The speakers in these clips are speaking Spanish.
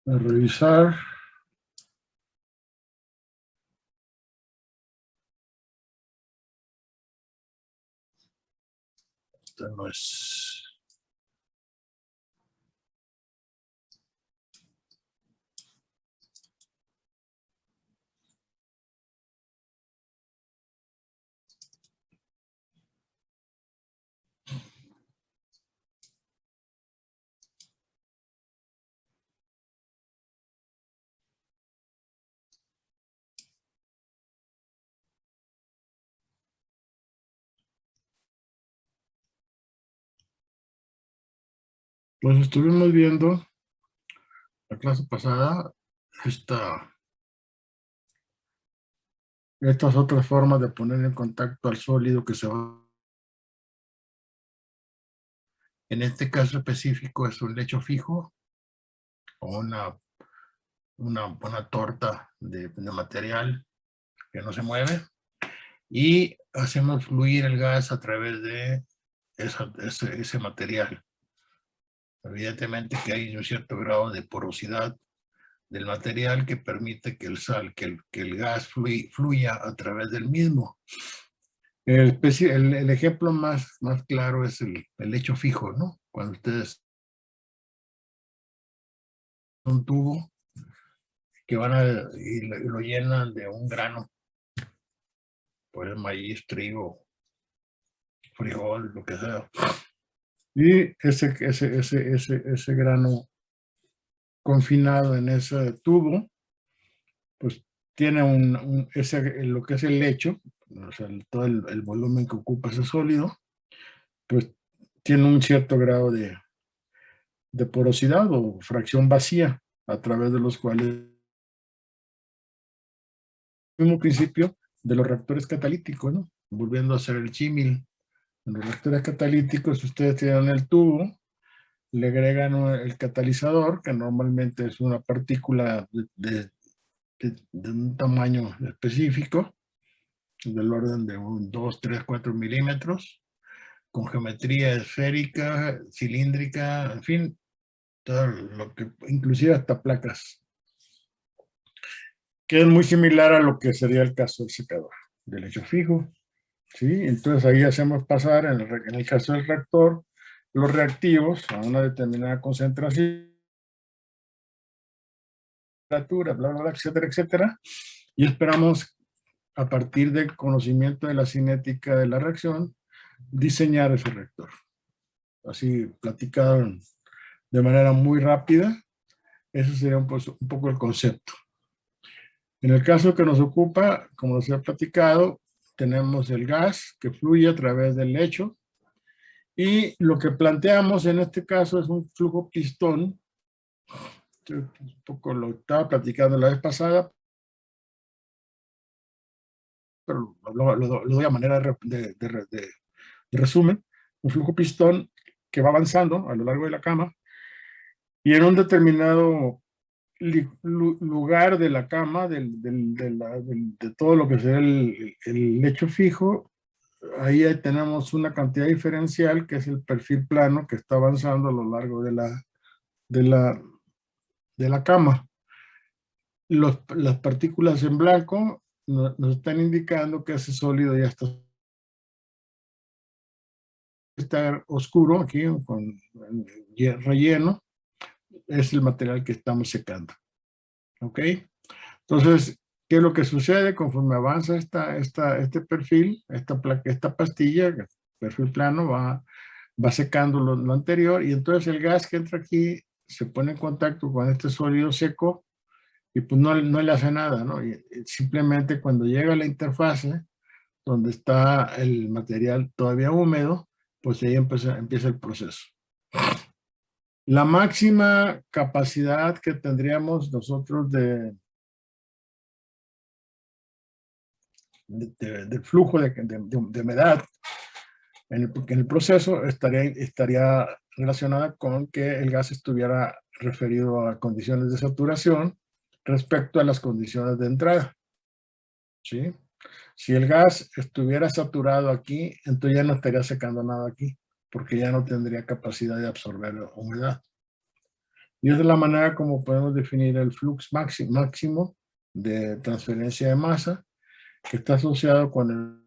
A revisar. Esta no es. Pues estuvimos viendo la clase pasada estas otras formas de poner en contacto al sólido que se va. En este caso específico es un lecho fijo o una torta de material que no se mueve y hacemos fluir el gas a través de ese material. Evidentemente que hay un cierto grado de porosidad del material que permite que el gas fluya a través del mismo. El ejemplo más claro es el lecho fijo, ¿no? Cuando ustedes un tubo que y lo llenan de un grano, pues maíz, trigo, frijol, lo que sea. Y ese grano confinado en ese tubo, pues tiene lo que es el lecho, o sea, todo el volumen que ocupa ese sólido, pues tiene un cierto grado de porosidad o fracción vacía, a través de los cuales el mismo principio de los reactores catalíticos, ¿no? Volviendo a hacer el símil, en los reactores catalíticos ustedes tienen el tubo, le agregan el catalizador, que normalmente es una partícula de un tamaño específico, del orden de 2, 3, 4 milímetros, con geometría esférica, cilíndrica, en fin, todo lo que, inclusive hasta placas, que es muy similar a lo que sería el caso del secador, del lecho fijo, ¿sí? Entonces ahí hacemos pasar, en el caso del reactor, los reactivos a una determinada concentración, temperatura, bla, bla, bla, etcétera, etcétera, y esperamos, a partir del conocimiento de la cinética de la reacción, diseñar ese reactor. Así, platicado de manera muy rápida, ese sería un poco el concepto. En el caso que nos ocupa, como nos he platicado, tenemos el gas que fluye a través del lecho, y lo que planteamos en este caso es un flujo pistón. Un poco lo estaba platicando la vez pasada, pero lo doy a manera de resumen. Un flujo pistón que va avanzando a lo largo de la cama, y en un determinado lugar de la cama, de todo lo que será el lecho fijo, ahí tenemos una cantidad diferencial que es el perfil plano que está avanzando a lo largo de la cama. Las partículas en blanco nos están indicando que ese sólido ya está oscuro aquí, con relleno, es el material que estamos secando. ¿Ok? Entonces, ¿qué es lo que sucede? Conforme avanza este perfil, esta pastilla, perfil plano, va secando lo anterior, y entonces el gas que entra aquí se pone en contacto con este sólido seco y pues no le hace nada, ¿no? Y simplemente cuando llega a la interfase, donde está el material todavía húmedo, pues ahí empieza el proceso. La máxima capacidad que tendríamos nosotros del flujo de humedad en el proceso estaría relacionada con que el gas estuviera referido a condiciones de saturación respecto a las condiciones de entrada, ¿sí? Si el gas estuviera saturado aquí, entonces ya no estaría secando nada aquí, porque ya no tendría capacidad de absorber humedad. Y esa es la manera como podemos definir el flux máximo de transferencia de masa, que está asociado con el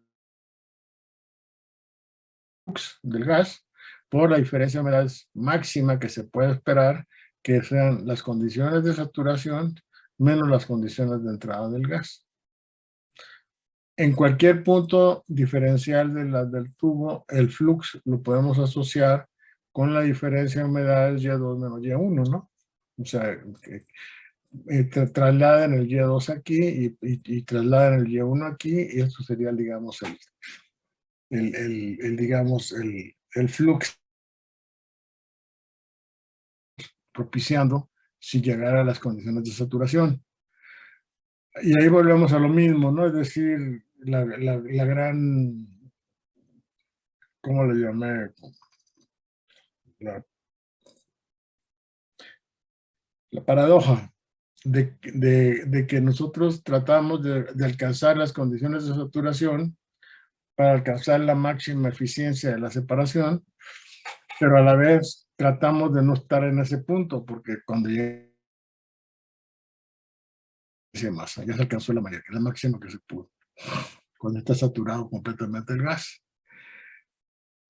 flux del gas, por la diferencia de humedad máxima que se puede esperar, que sean las condiciones de saturación menos las condiciones de entrada del gas. En cualquier punto diferencial del tubo, el flux lo podemos asociar con la diferencia de humedades Y2 menos Y1, ¿no? O sea, trasladen el Y2 aquí y trasladen el Y1 aquí, y esto sería, digamos, el flux propiciando si llegara a las condiciones de saturación. Y ahí volvemos a lo mismo, ¿no? Es decir, la gran, ¿cómo le llamé? La paradoja de que nosotros tratamos de alcanzar las condiciones de saturación para alcanzar la máxima eficiencia de la separación, pero a la vez tratamos de no estar en ese punto, porque cuando llegue esa masa, ya se alcanzó la mayoría, la máxima que se pudo, cuando está saturado completamente el gas.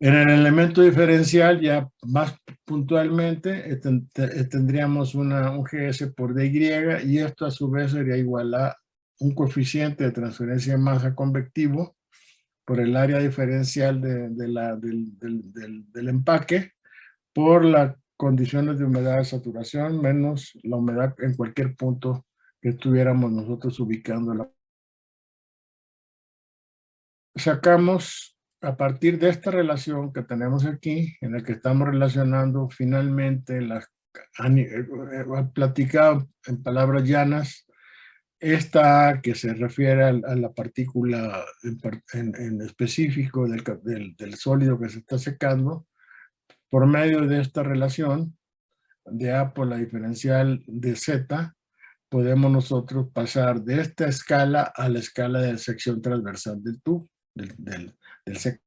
En el elemento diferencial, ya más puntualmente, tendríamos un GS por DY, y esto a su vez sería igual a un coeficiente de transferencia de masa convectivo por el área diferencial del empaque por las condiciones de humedad de saturación menos la humedad en cualquier punto que estuviéramos nosotros ubicando. Sacamos a partir de esta relación que tenemos aquí, en la que estamos relacionando finalmente, platicado en palabras llanas, esta que se refiere a la partícula en específico del sólido que se está secando, por medio de esta relación de A por la diferencial de Z, podemos nosotros pasar de esta escala a la escala de sección transversal del tubo, del sector.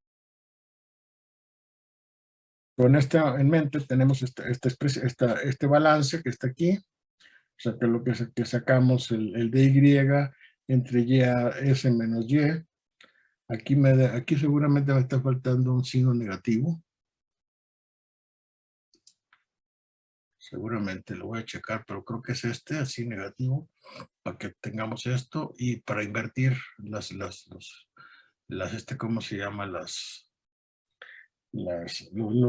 Con esto en mente tenemos este balance que está aquí, o sea que lo que sacamos el dy entre y a s menos y. Aquí seguramente me está faltando un signo negativo. Seguramente lo voy a checar, pero creo que es así negativo, para que tengamos esto, y para invertir ¿cómo se llama? Los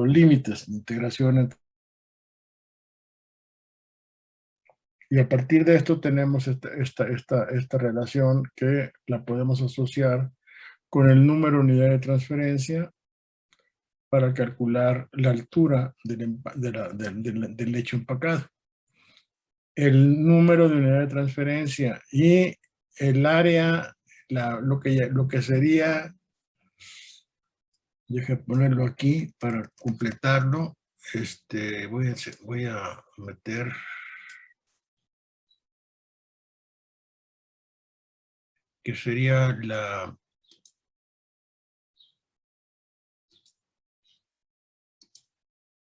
límites de integración. Y a partir de esto tenemos esta relación que la podemos asociar con el número de unidad de transferencia para calcular la altura del lecho empacado. El número de unidad de transferencia y el área, lo que sería, déjame ponerlo aquí para completarlo, voy a meter que sería la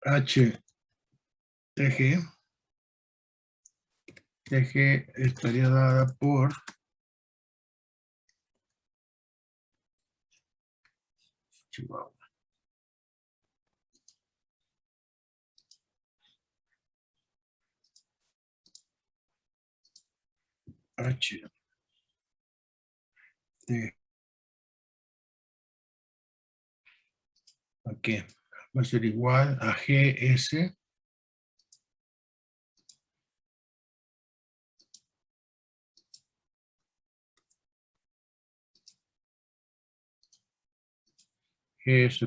HTG. TG estaría dada por Chihuahua. H T. Aquí va a ser igual a GS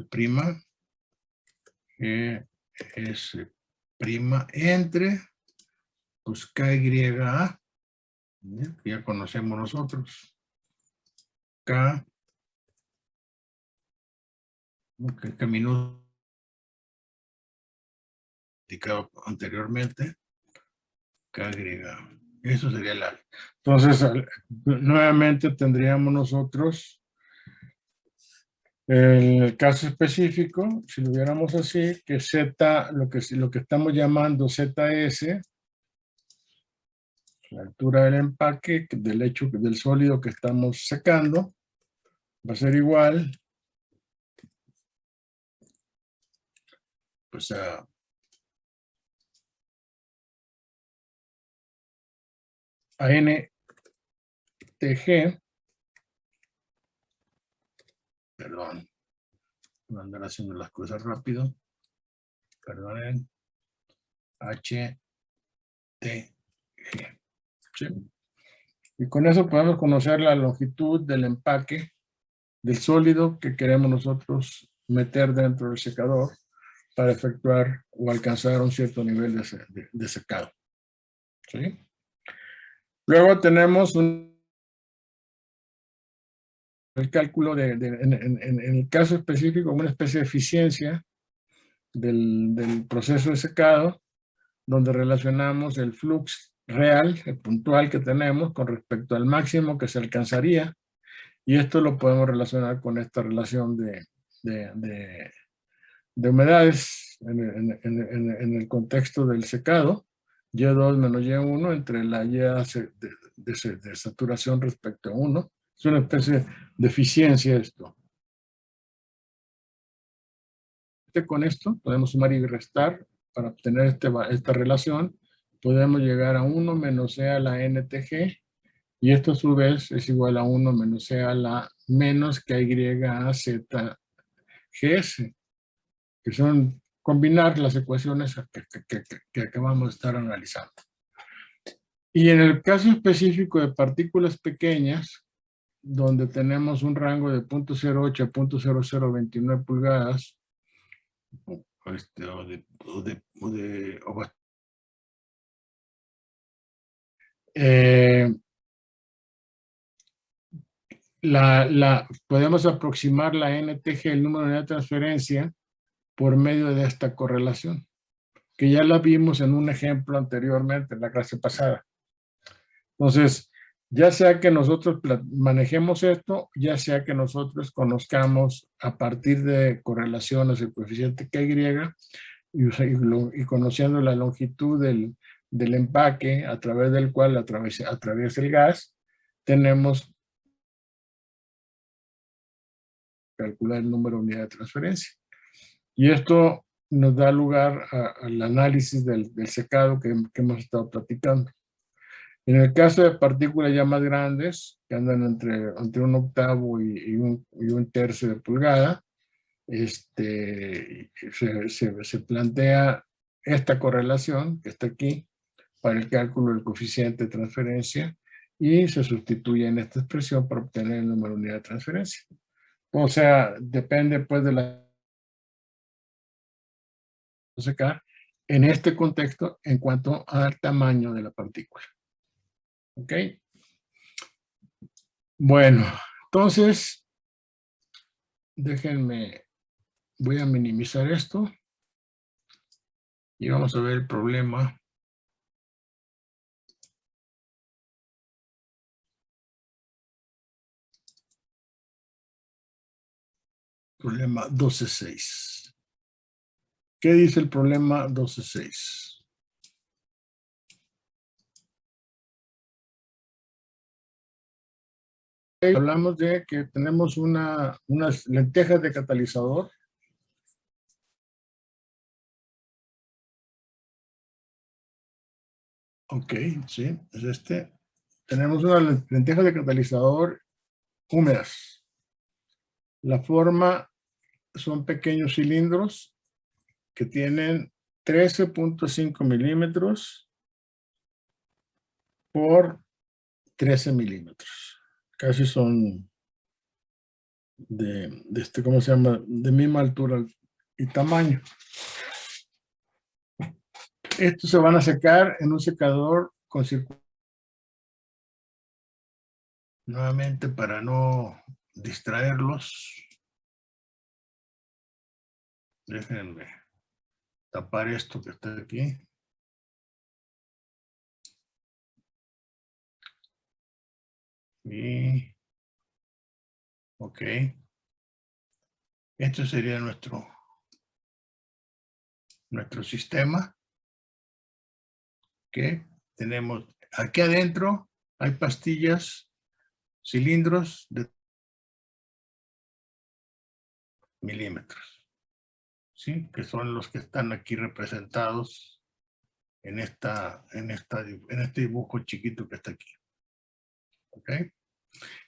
prima entre pues KYA, que ya conocemos nosotros, K, que caminó indicado anteriormente, KYA. Eso sería el área. Entonces, nuevamente tendríamos nosotros En el caso específico, si lo viéramos así, que Z, lo que estamos llamando ZS, la altura del empaque del sólido que estamos secando, va a ser igual pues a NTG, perdón, voy a andar haciendo las cosas rápido, perdonen, HTG, ¿sí? Y con eso podemos conocer la longitud del empaque del sólido que queremos nosotros meter dentro del secador para efectuar o alcanzar un cierto nivel de secado, ¿sí? Luego tenemos el cálculo en el caso específico, una especie de eficiencia del proceso de secado, donde relacionamos el flux real, el puntual que tenemos con respecto al máximo que se alcanzaría, y esto lo podemos relacionar con esta relación de humedades en el contexto del secado, Y2 menos Y1 entre la Y de saturación respecto a 1. Es una especie de eficiencia esto. Con esto podemos sumar y restar para obtener esta relación. Podemos llegar a 1 menos C a la NTG, y esto a su vez es igual a 1 menos C a la menos KY a ZGS, que son combinar las ecuaciones que acabamos de estar analizando. Y en el caso específico de partículas pequeñas, donde tenemos un rango de 0.08 a 0.0029 pulgadas, podemos aproximar la NTG, el número de transferencia, por medio de esta correlación, que ya la vimos en un ejemplo anteriormente, en la clase pasada. Entonces, ya sea que nosotros manejemos esto, ya sea que nosotros conozcamos a partir de correlaciones el coeficiente KY y conociendo la longitud del empaque a través del cual atraviesa el gas, tenemos que calcular el número de unidad de transferencia. Y esto nos da lugar al análisis del secado que hemos estado platicando. En el caso de partículas ya más grandes, que andan entre un octavo y un tercio de pulgada, se plantea esta correlación que está aquí para el cálculo del coeficiente de transferencia y se sustituye en esta expresión para obtener el número de unidad de transferencia. O sea, depende pues de la secar en este contexto en cuanto al tamaño de la partícula. ¿Ok? Bueno, entonces, déjenme, voy a minimizar esto y vamos a ver el problema. Problema 12.6. ¿Qué dice el problema 12.6? Hablamos de que tenemos unas lentejas de catalizador. Ok, sí, es este. Tenemos unas lentejas de catalizador húmedas. La forma son pequeños cilindros que tienen 13.5 milímetros por 13 milímetros. Casi son ¿cómo se llama? De misma altura y tamaño. Estos se van a secar en un secador con circuito. Nuevamente, para no distraerlos, déjenme tapar esto que está aquí. Y, ok. Esto sería nuestro sistema, que tenemos aquí adentro. Hay pastillas, cilindros de milímetros, ¿sí? Que son los que están aquí representados en este dibujo chiquito que está aquí. ¿Ok?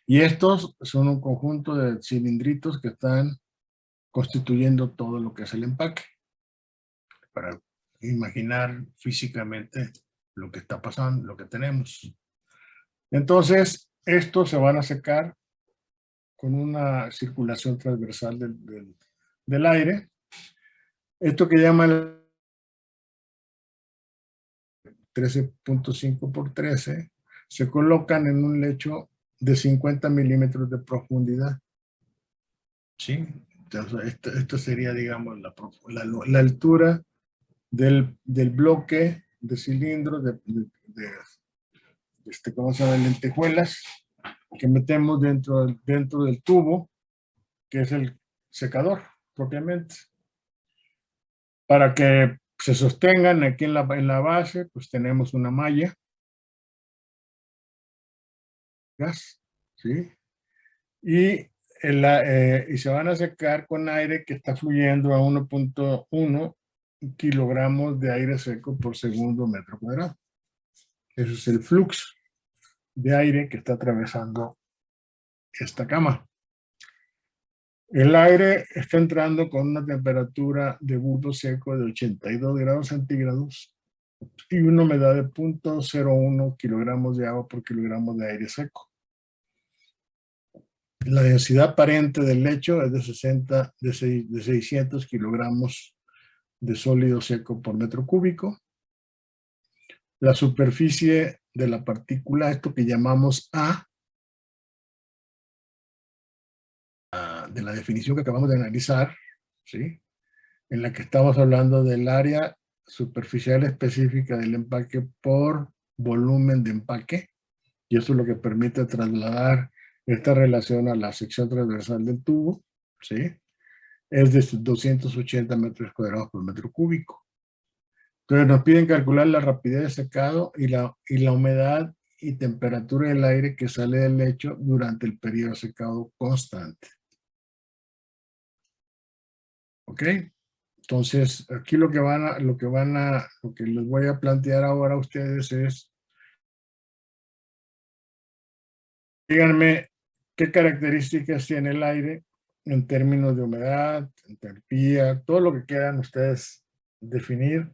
Y estos son un conjunto de cilindritos que están constituyendo todo lo que es el empaque, para imaginar físicamente lo que está pasando, lo que tenemos. Entonces, estos se van a secar con una circulación transversal del aire. Esto que llaman 13.5 por 13, se colocan en un lecho de 50 milímetros de profundidad. ¿Sí? Entonces, esto sería, digamos, la altura del bloque de cilindros, ¿cómo se llama? Lentejuelas, que metemos dentro del tubo, que es el secador, propiamente. Para que se sostengan aquí en la base, pues tenemos una malla, gas, ¿sí? Y se van a secar con aire que está fluyendo a 1.1 kilogramos de aire seco por segundo metro cuadrado. Ese es el flujo de aire que está atravesando esta cama. El aire está entrando con una temperatura de bulbo seco de 82 grados centígrados y una humedad de 0.01 kilogramos de agua por kilogramo de aire seco. La densidad aparente del lecho es de 600 kilogramos de sólido seco por metro cúbico. La superficie de la partícula, esto que llamamos A, de la definición que acabamos de analizar, ¿sí? En la que estamos hablando del área superficial específica del empaque por volumen de empaque, y eso es lo que permite trasladar esta relación a la sección transversal del tubo, ¿sí? Es de 280 metros cuadrados por metro cúbico. Entonces nos piden calcular la rapidez de secado y la humedad y temperatura del aire que sale del lecho durante el periodo de secado constante. ¿Ok? Entonces, aquí lo que les voy a plantear ahora a ustedes es, díganme qué características tiene el aire en términos de humedad, entropía, todo lo que quieran ustedes definir,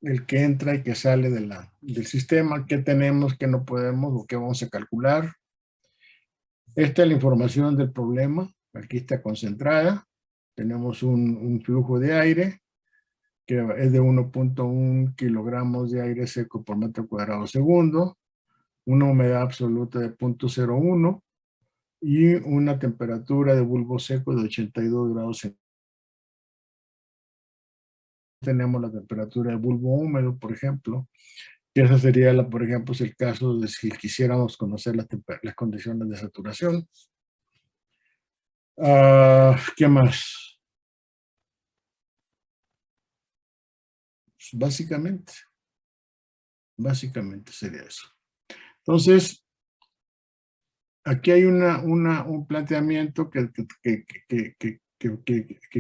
el que entra y que sale del sistema, qué tenemos, qué no podemos o qué vamos a calcular. Esta es la información del problema, aquí está concentrada. Tenemos un flujo de aire que es de 1.1 kilogramos de aire seco por metro cuadrado segundo, una humedad absoluta de 0.01 y una temperatura de bulbo seco de 82 grados centígrados. Tenemos la temperatura de bulbo húmedo, por ejemplo, que esa sería, por ejemplo, es el caso de si quisiéramos conocer las condiciones de saturación. ¿Qué más? Pues básicamente sería eso. Entonces, aquí hay un planteamiento que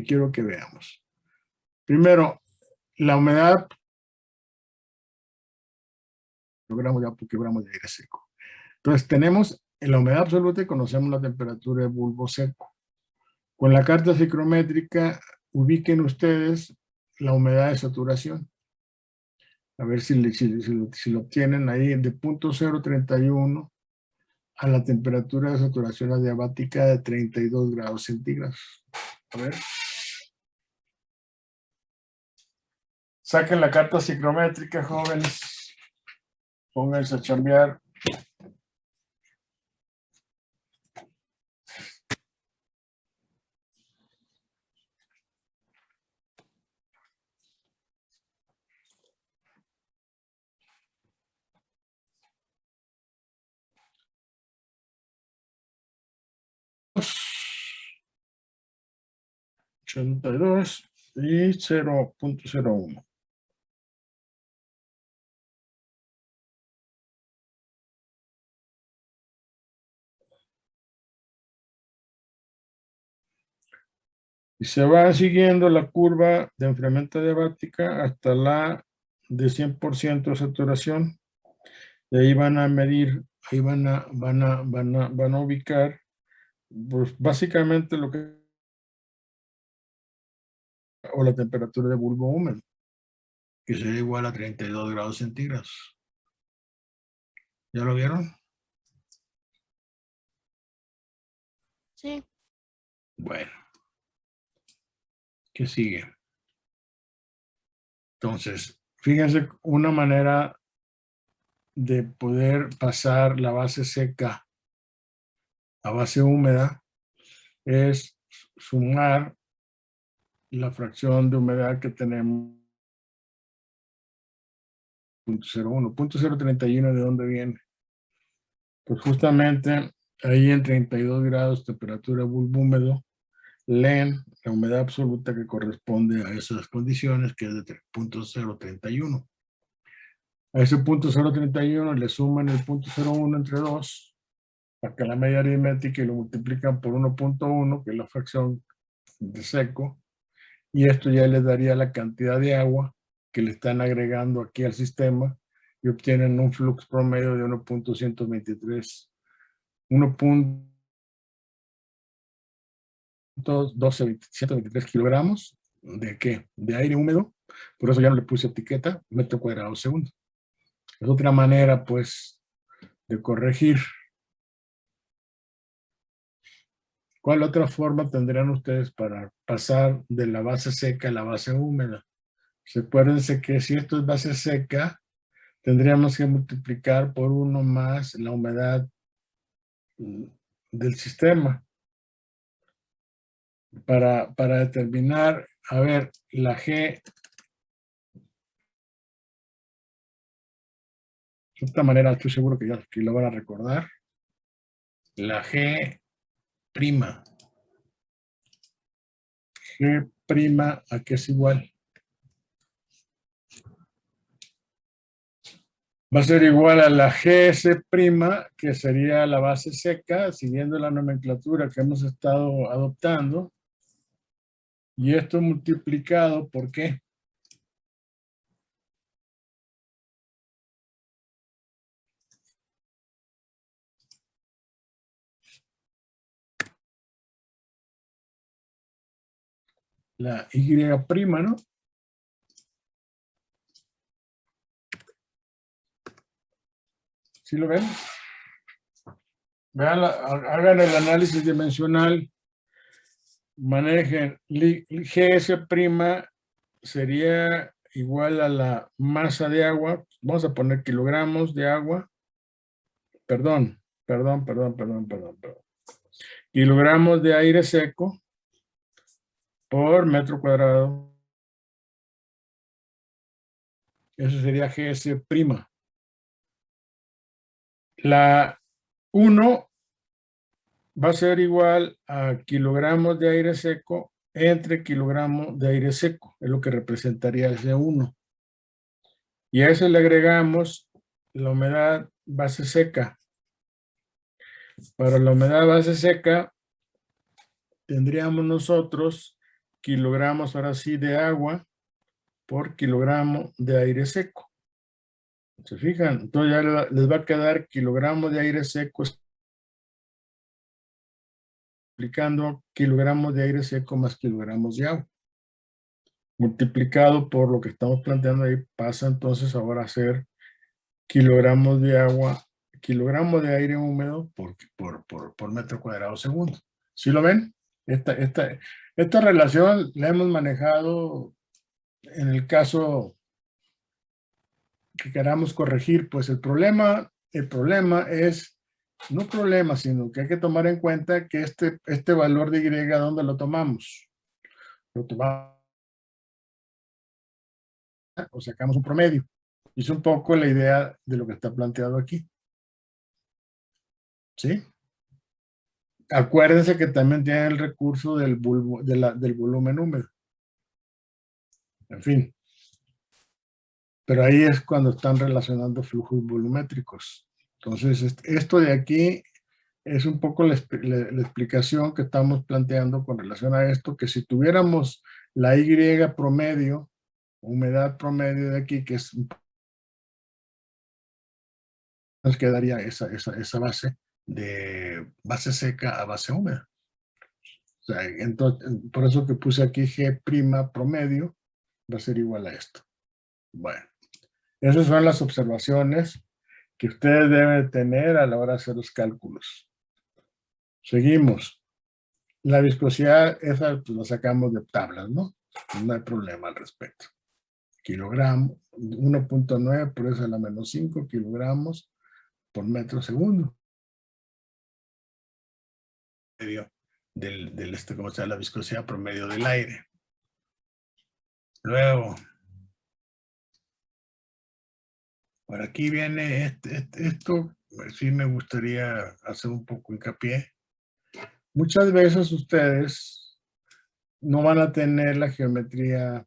quiero que veamos. Primero, la humedad, logramos ya porque hablamos de aire seco. Entonces, tenemos en la humedad absoluta y conocemos la temperatura de bulbo seco. Con la carta psicométrica, ubiquen ustedes la humedad de saturación. A ver si lo obtienen ahí de 0.031 a la temperatura de saturación adiabática de 32 grados centígrados. A ver. Saquen la carta psicométrica, jóvenes. Pónganse a chambear. 82 y 0.01. Y se va siguiendo la curva de enfriamiento adiabática hasta la de 100% de saturación. De ahí van a medir, ahí van a ubicar, pues básicamente lo que, o la temperatura de bulbo húmedo, que sería igual a 32 grados centígrados. ¿Ya lo vieron? Sí. Bueno. ¿Qué sigue? Entonces, fíjense una manera de poder pasar la base seca a base húmeda es sumar la fracción de humedad que tenemos. 0.01. 0.031, ¿de dónde viene? Pues justamente ahí en 32 grados temperatura bulbo húmedo, leen la humedad absoluta que corresponde a esas condiciones, que es de 0.031. A ese 0.031 le suman el 0.01 entre 2, saca la media aritmética y lo multiplican por 1.1, que es la fracción de seco, y esto ya les daría la cantidad de agua que le están agregando aquí al sistema y obtienen un flux promedio de 1.123, 1.123 kilogramos. ¿De qué? De aire húmedo. Por eso ya no le puse etiqueta, metro cuadrado segundo. Es otra manera, pues, de corregir. ¿Cuál otra forma tendrían ustedes para pasar de la base seca a la base húmeda? Recuérdense que si esto es base seca, tendríamos que multiplicar por 1 más la humedad del sistema para determinar, a ver, la G. De esta manera estoy seguro que ya que lo van a recordar. La G prima. G prima, ¿a qué es igual? Va a ser igual a la GS prima, que sería la base seca, siguiendo la nomenclatura que hemos estado adoptando. Y esto multiplicado, ¿por qué? La Y prima, ¿no? ¿Sí lo ven? Vean, hagan el análisis dimensional, manejen GS prima sería igual a la masa de agua. Vamos a poner kilogramos de agua. Perdón. Kilogramos de aire seco por metro cuadrado. Eso sería GS prima. La 1 va a ser igual a kilogramos de aire seco entre kilogramos de aire seco. Es lo que representaría ese 1. Y a eso le agregamos la humedad base seca. Para la humedad base seca tendríamos nosotros kilogramos ahora sí de agua por kilogramo de aire seco. ¿Se fijan? Entonces ya les va a quedar kilogramos de aire seco multiplicando kilogramos de aire seco más kilogramos de agua. Multiplicado por lo que estamos planteando ahí, pasa entonces ahora a ser kilogramos de agua, kilogramos de aire húmedo por metro cuadrado segundo. ¿Sí lo ven? Esta relación la hemos manejado en el caso que queramos corregir, pues el problema es, no problema, sino que hay que tomar en cuenta que este valor de Y, ¿dónde lo tomamos? Lo tomamos o sacamos un promedio. Y es un poco la idea de lo que está planteado aquí. ¿Sí? Acuérdense que también tienen el recurso del volumen húmedo. En fin. Pero ahí es cuando están relacionando flujos volumétricos. Entonces, esto de aquí es un poco la explicación que estamos planteando con relación a esto, que si tuviéramos la Y promedio, humedad promedio de aquí, que es, nos quedaría esa base de base seca a base húmeda. O sea, entonces, por eso que puse aquí G' promedio, va a ser igual a esto. Bueno, esas son las observaciones que ustedes deben tener a la hora de hacer los cálculos. Seguimos. La viscosidad, esa pues, la sacamos de tablas, ¿no? No hay problema al respecto. Kilogramo, 1.9 por eso a la menos 5 kilogramos por metro segundo. ¿Cómo se llama? La viscosidad promedio del aire. Luego, por aquí viene esto, sí me gustaría hacer un poco hincapié. Muchas veces ustedes no van a tener la geometría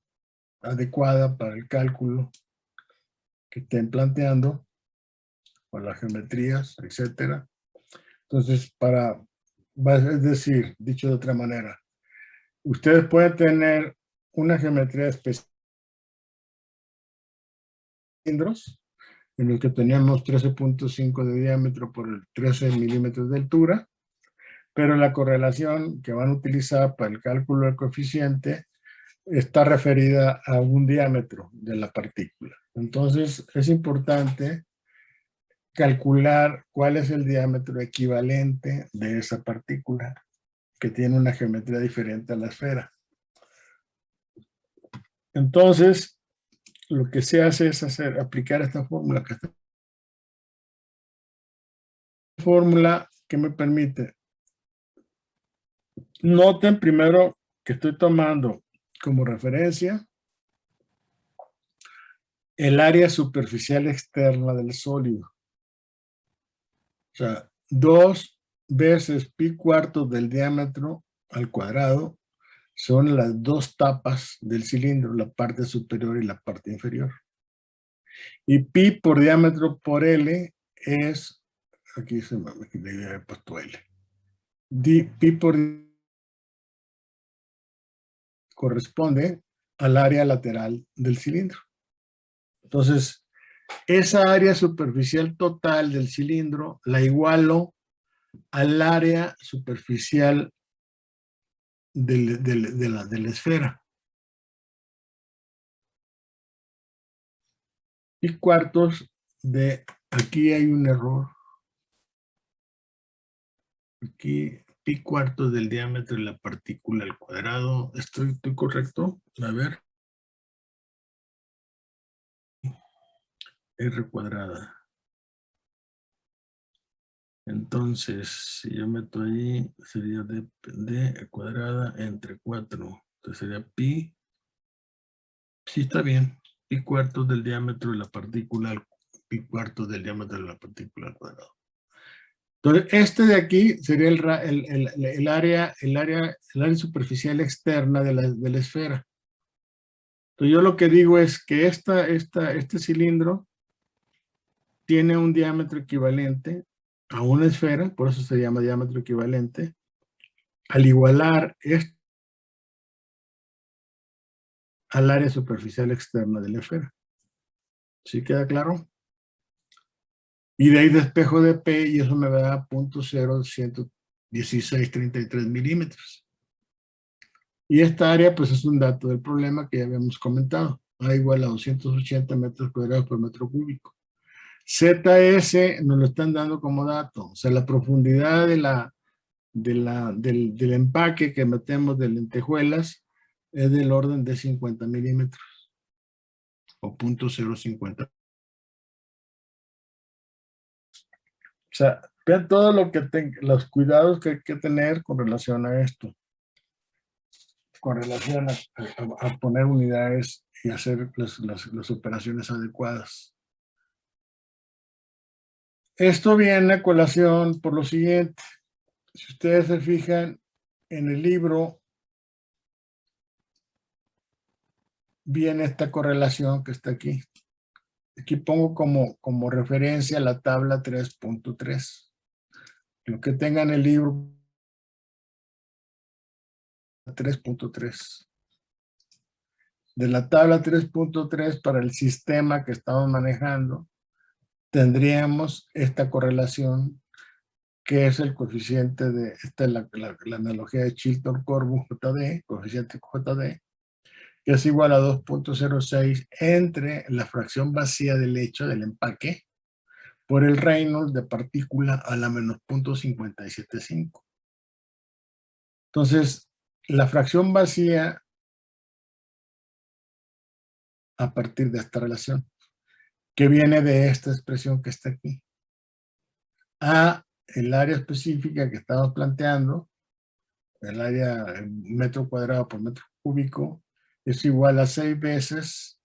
adecuada para el cálculo que estén planteando, o las geometrías, etcétera. Entonces, es decir, dicho de otra manera, ustedes pueden tener una geometría específica cilindros, en el que teníamos 13.5 de diámetro por 13 milímetros de altura, pero la correlación que van a utilizar para el cálculo del coeficiente está referida a un diámetro de la partícula. Entonces, es importante calcular cuál es el diámetro equivalente de esa partícula, que tiene una geometría diferente a la esfera. Entonces, lo que se hace es aplicar esta fórmula. Fórmula que me permite. Noten primero que estoy tomando como referencia el área superficial externa del sólido. O sea, 2 veces pi cuartos del diámetro al cuadrado son las dos tapas del cilindro, la parte superior y la parte inferior. Y pi por diámetro por L es, aquí se me había puesto L. Pi por corresponde al área lateral del cilindro. Entonces, esa área superficial total del cilindro la igualo al área superficial de la esfera. Y cuartos de, aquí hay un error. Aquí, pi cuartos del diámetro de la partícula al cuadrado. ¿Estoy correcto? A ver. R cuadrada. Entonces, si yo meto ahí, sería d cuadrada entre 4. Entonces sería pi. Sí, está bien. Pi cuartos del diámetro de la partícula, pi cuartos del diámetro de la partícula al cuadrado. Entonces, este de aquí sería el área superficial externa de la esfera. Entonces, yo lo que digo es que este cilindro tiene un diámetro equivalente a una esfera, por eso se llama diámetro equivalente, al igualar al área superficial externa de la esfera. ¿Sí queda claro? Y de ahí despejo de P y eso me da 0.011633 milímetros. Y esta área pues es un dato del problema que ya habíamos comentado. A igual a 280 metros cuadrados por metro cúbico. ZS nos lo están dando como dato. O sea, la profundidad del empaque que metemos de lentejuelas es del orden de 50 milímetros. O 0.050. O sea, vean todo lo que los cuidados que hay que tener con relación a esto. Con relación a poner unidades y hacer las operaciones adecuadas. Esto viene a colación por lo siguiente. Si ustedes se fijan en el libro, viene esta correlación que está aquí. Aquí pongo como referencia la tabla 3.3. Lo que tengan el libro 3.3. De la tabla 3.3 para el sistema que estamos manejando, tendríamos esta correlación que es el coeficiente de, esta es la analogía de Chilton-Corbus JD, coeficiente JD, que es igual a 2.06 entre la fracción vacía del hecho del empaque por el Reynolds de partícula a la menos 0.575. Entonces, la fracción vacía a partir de esta relación, que viene de esta expresión que está aquí. A el área específica que estamos planteando, el área metro cuadrado por metro cúbico, es igual a 6 veces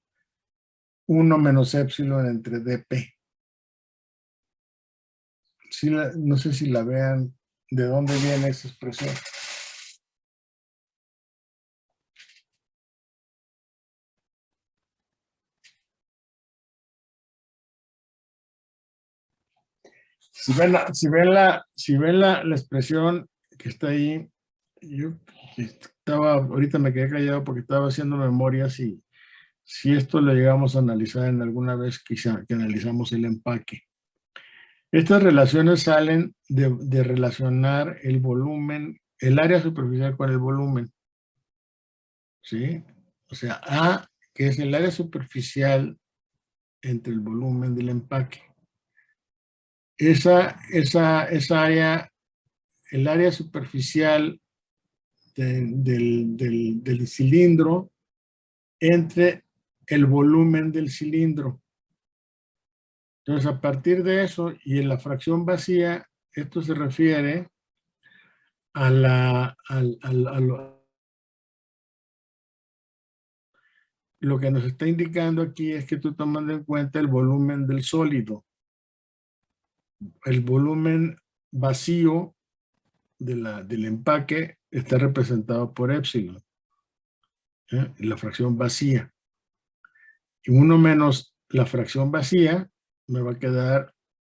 1 menos épsilon entre dp. No sé si la vean, de dónde viene esa expresión. Si ven la expresión que está ahí, yo ahorita me quedé callado porque estaba haciendo memoria si esto lo llegamos a analizar en alguna vez quizá que analizamos el empaque. Estas relaciones salen de relacionar el volumen, el área superficial con el volumen. ¿Sí? O sea, A, que es el área superficial entre el volumen del empaque. Esa área, el área superficial del cilindro entre el volumen del cilindro. Entonces, a partir de eso y en la fracción vacía, esto se refiere a lo que nos está indicando aquí es que estoy tomando en cuenta el volumen del sólido. El volumen vacío del empaque está representado por épsilon, la fracción vacía. Y 1 menos la fracción vacía me va a quedar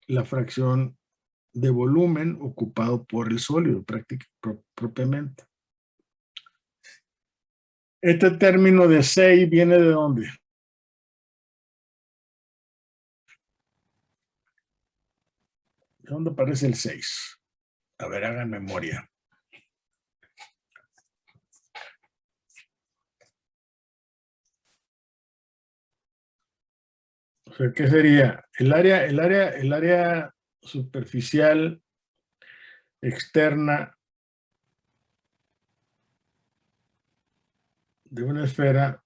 la fracción de volumen ocupado por el sólido propiamente. Este término de 6 viene ¿de dónde? ¿De dónde aparece el 6? A ver, hagan memoria. O sea, ¿qué sería? El área superficial externa de una esfera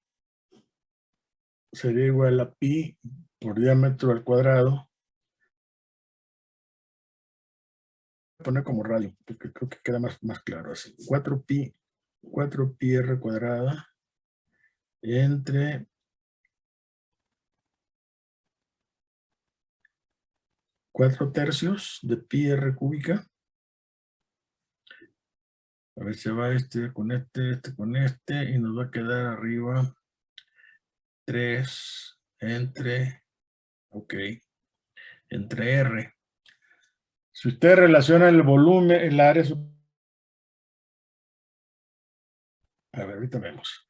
sería igual a pi por diámetro al cuadrado. Voy a poner como radio, porque creo que queda más claro así. 4pi r cuadrada entre 4/3 de pi r cúbica. A ver, se va este con este con este, y nos va a quedar arriba 3 entre, ok, entre R. Si usted relaciona el volumen, el área, a ver, ahorita vemos.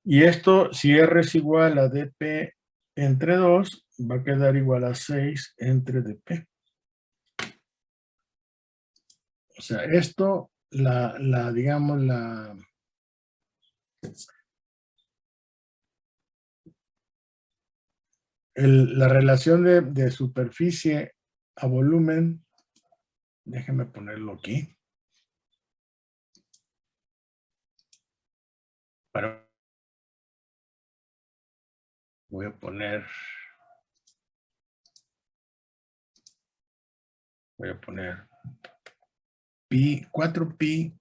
Y esto, si R es igual a dp entre 2, va a quedar igual a 6 entre dp. O sea, esto, digamos, la relación de superficie a volumen, déjenme ponerlo aquí. Voy a poner 4pi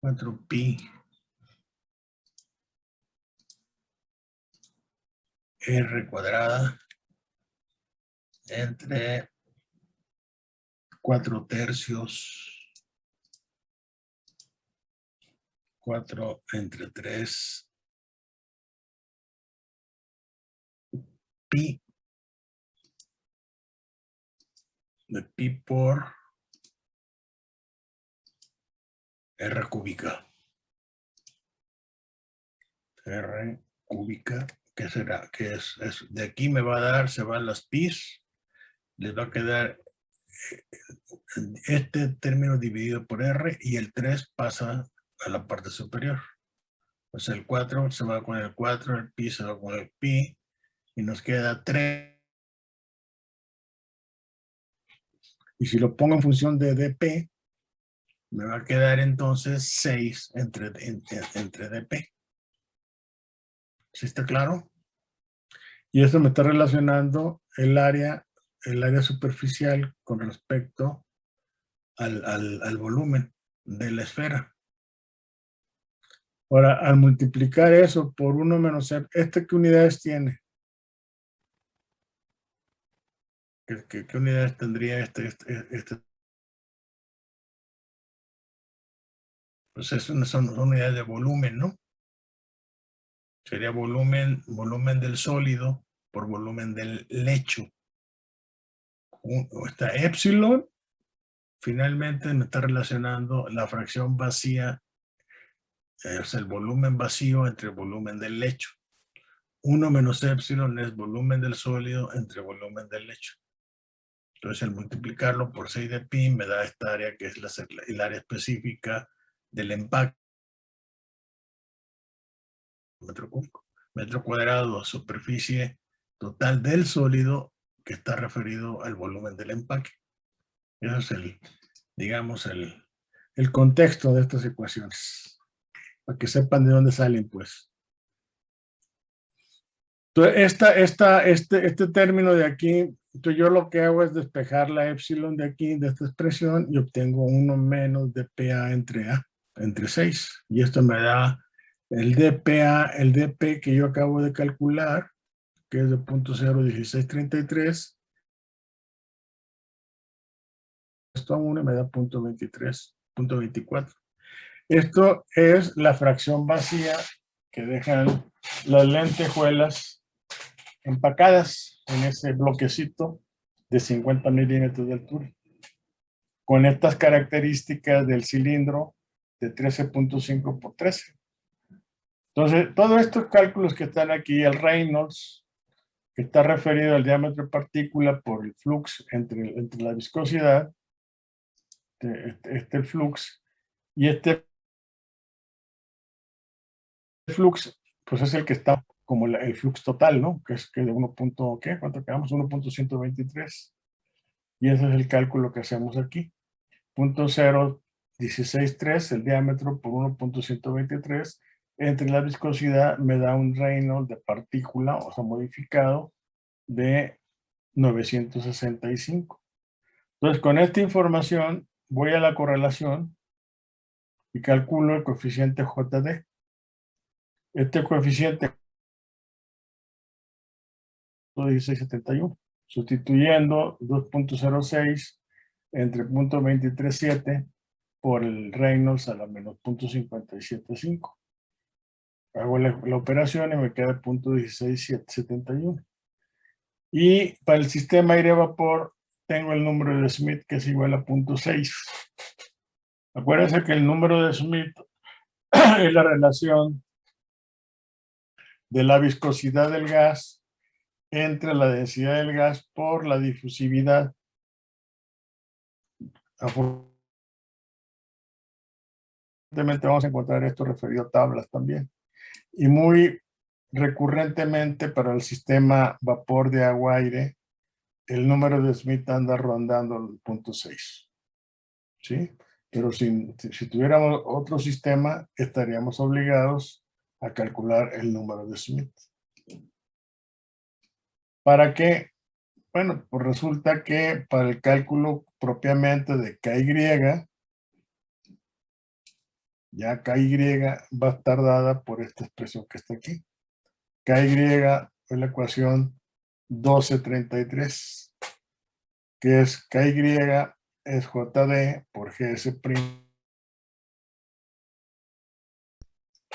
4pi r cuadrada entre 4/3. 4 entre 3. Pi. De pi por R cúbica. R cúbica, ¿qué será? ¿Qué es? De aquí me va a dar, se van las pis, les va a quedar este término dividido por R y el 3 pasa a la parte superior. O sea, el 4 se va con el 4, el pi se va con el pi y nos queda 3. Y si lo pongo en función de dp, me va a quedar entonces 6 entre dp. ¿Sí está claro? Y esto me está relacionando el área superficial con respecto al volumen de la esfera. Ahora, al multiplicar eso por 1 menos r, ¿este qué unidades tiene? ¿Qué unidades tendría este? Pues son unidades de volumen, ¿no? Sería volumen del sólido por volumen del lecho. Esta epsilon, finalmente me está relacionando la fracción vacía, es el volumen vacío entre el volumen del lecho. 1 menos epsilon es volumen del sólido entre volumen del lecho. Entonces, al multiplicarlo por 6 de pi me da esta área que es el área específica del empaque. Metro cúbico. Metro cuadrado, superficie total del sólido que está referido al volumen del empaque. Ese es digamos, el contexto de estas ecuaciones. Para que sepan de dónde salen, pues. Entonces, este término de aquí, entonces yo lo que hago es despejar la epsilon de aquí, de esta expresión, y obtengo 1 menos dpa entre 6. Y esto me da el dpa, el dp que yo acabo de calcular, que es de 0.01633. Esto a 1 me da 0.23, 0.24. Esto es la fracción vacía que dejan las lentejuelas empacadas en ese bloquecito de 50 milímetros de altura, con estas características del cilindro de 13.5 por 13. Entonces, todos estos cálculos que están aquí, el Reynolds, que está referido al diámetro de partícula por el flux entre la viscosidad, este flux, y este flux, pues es el que está como el flux total, ¿no? Que es que de 1. ¿Qué? ¿Cuánto quedamos? 1.123. Y ese es el cálculo que hacemos aquí. 0.0163, el diámetro por 1.123, entre la viscosidad me da un Reynolds de partícula, o sea, modificado, de 965. Entonces, con esta información, voy a la correlación y calculo el coeficiente JD. Este coeficiente 1671, sustituyendo 2.06 entre 0.237 por el Reynolds a la menos 0.575. Hago la operación y me queda 0.16771. Y para el sistema aire-vapor tengo el número de Smith que es igual a 0.6. Acuérdense que el número de Smith es la relación de la viscosidad del gas entre la densidad del gas por la difusividad. Afortunadamente vamos a encontrar esto referido a tablas también. Y muy recurrentemente para el sistema vapor de agua-aire, el número de Smith anda rondando el 0.6. ¿Sí? Pero si tuviéramos otro sistema, estaríamos obligados a calcular el número de Smith. ¿Para qué? Bueno, pues resulta que para el cálculo propiamente de KY, ya KY va a estar dada por esta expresión que está aquí. KY es la ecuación 1233, que es KY es JD por GS'.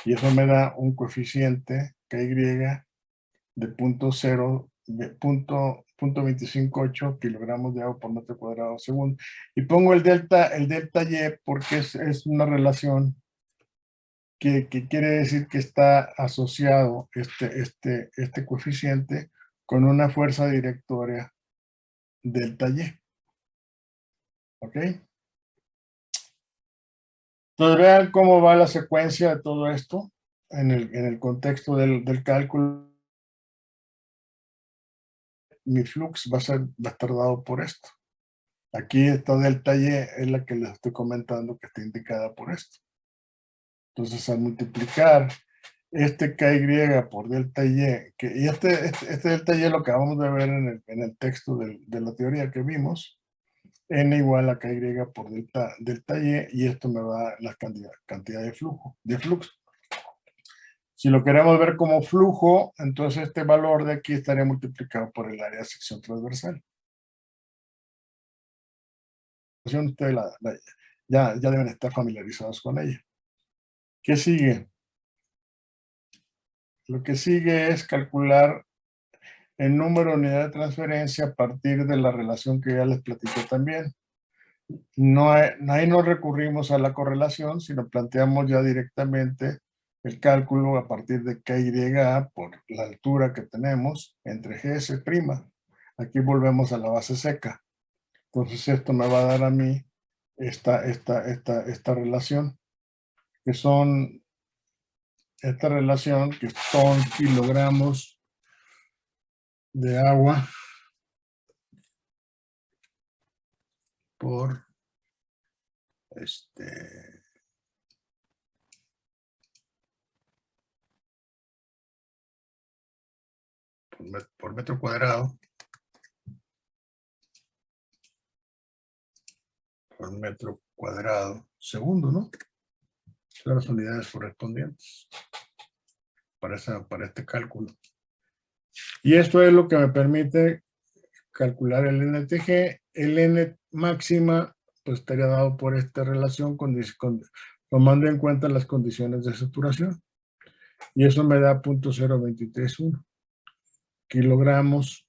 Y eso me da un coeficiente KY de 0.258 kilogramos de agua por metro cuadrado segundo. Y pongo el delta Y porque es una relación que quiere decir que está asociado este coeficiente con una fuerza directoria delta Y. ¿Ok? Entonces vean cómo va la secuencia de todo esto en el contexto del cálculo. Mi flux va a estar dado por esto. Aquí esta delta Y es la que les estoy comentando que está indicada por esto. Entonces al multiplicar este KY por delta Y, y este delta Y lo que acabamos de ver en el texto de la teoría que vimos, N igual a KY por delta Y esto me va a la cantidad de flux. Si lo queremos ver como flujo, entonces este valor de aquí estaría multiplicado por el área de sección transversal. Ustedes ya deben estar familiarizados con ella. ¿Qué sigue? Lo que sigue es calcular el número de unidades de transferencia a partir de la relación que ya les platiqué también. Ahí no recurrimos a la correlación, sino planteamos ya directamente el cálculo a partir de KY por la altura que tenemos entre GS'. Aquí volvemos a la base seca. Entonces esto me va a dar a mí esta relación, que son kilogramos de agua por por metro cuadrado por metro cuadrado segundo, ¿no? Son las unidades correspondientes para este cálculo. Y esto es lo que me permite calcular el NTG. El N máxima pues estaría dado por esta relación tomando en cuenta las condiciones de saturación. Y eso me da 0.0231 kilogramos.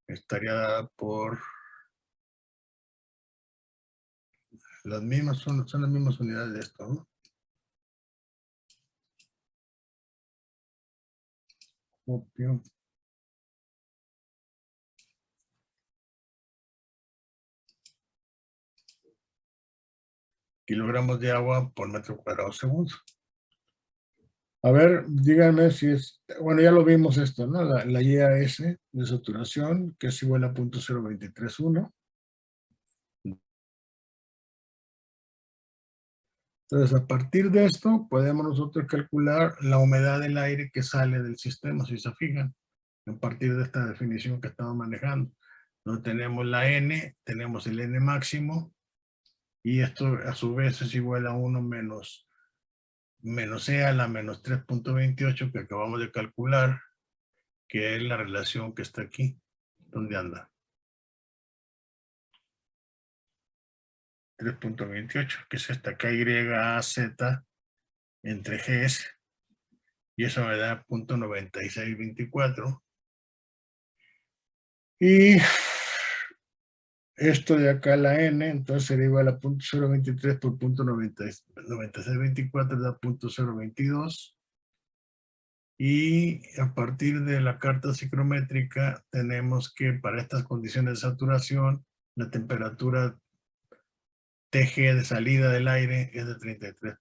Estaría dada por las mismas, son las mismas unidades de esto, ¿no? Copio. Kilogramos de agua por metro cuadrado segundo. A ver, díganme si es, bueno, ya lo vimos esto, ¿no? La IAS de saturación, que es igual a 0.0231. Entonces, a partir de esto, podemos nosotros calcular la humedad del aire que sale del sistema, si se fijan, a partir de esta definición que estamos manejando. No tenemos la N, tenemos el N máximo, y esto a su vez es igual a 1 menos E a la menos 3.28 que acabamos de calcular, que es la relación que está aquí. ¿Dónde anda? 3.28, que es esta KYAZ entre GS, y eso me da 0.9624. Y esto de acá, la N, entonces sería igual a 0.023 por 0.9624 da 0.022. Y a partir de la carta psicométrica tenemos que para estas condiciones de saturación, la temperatura TG de salida del aire es de 33.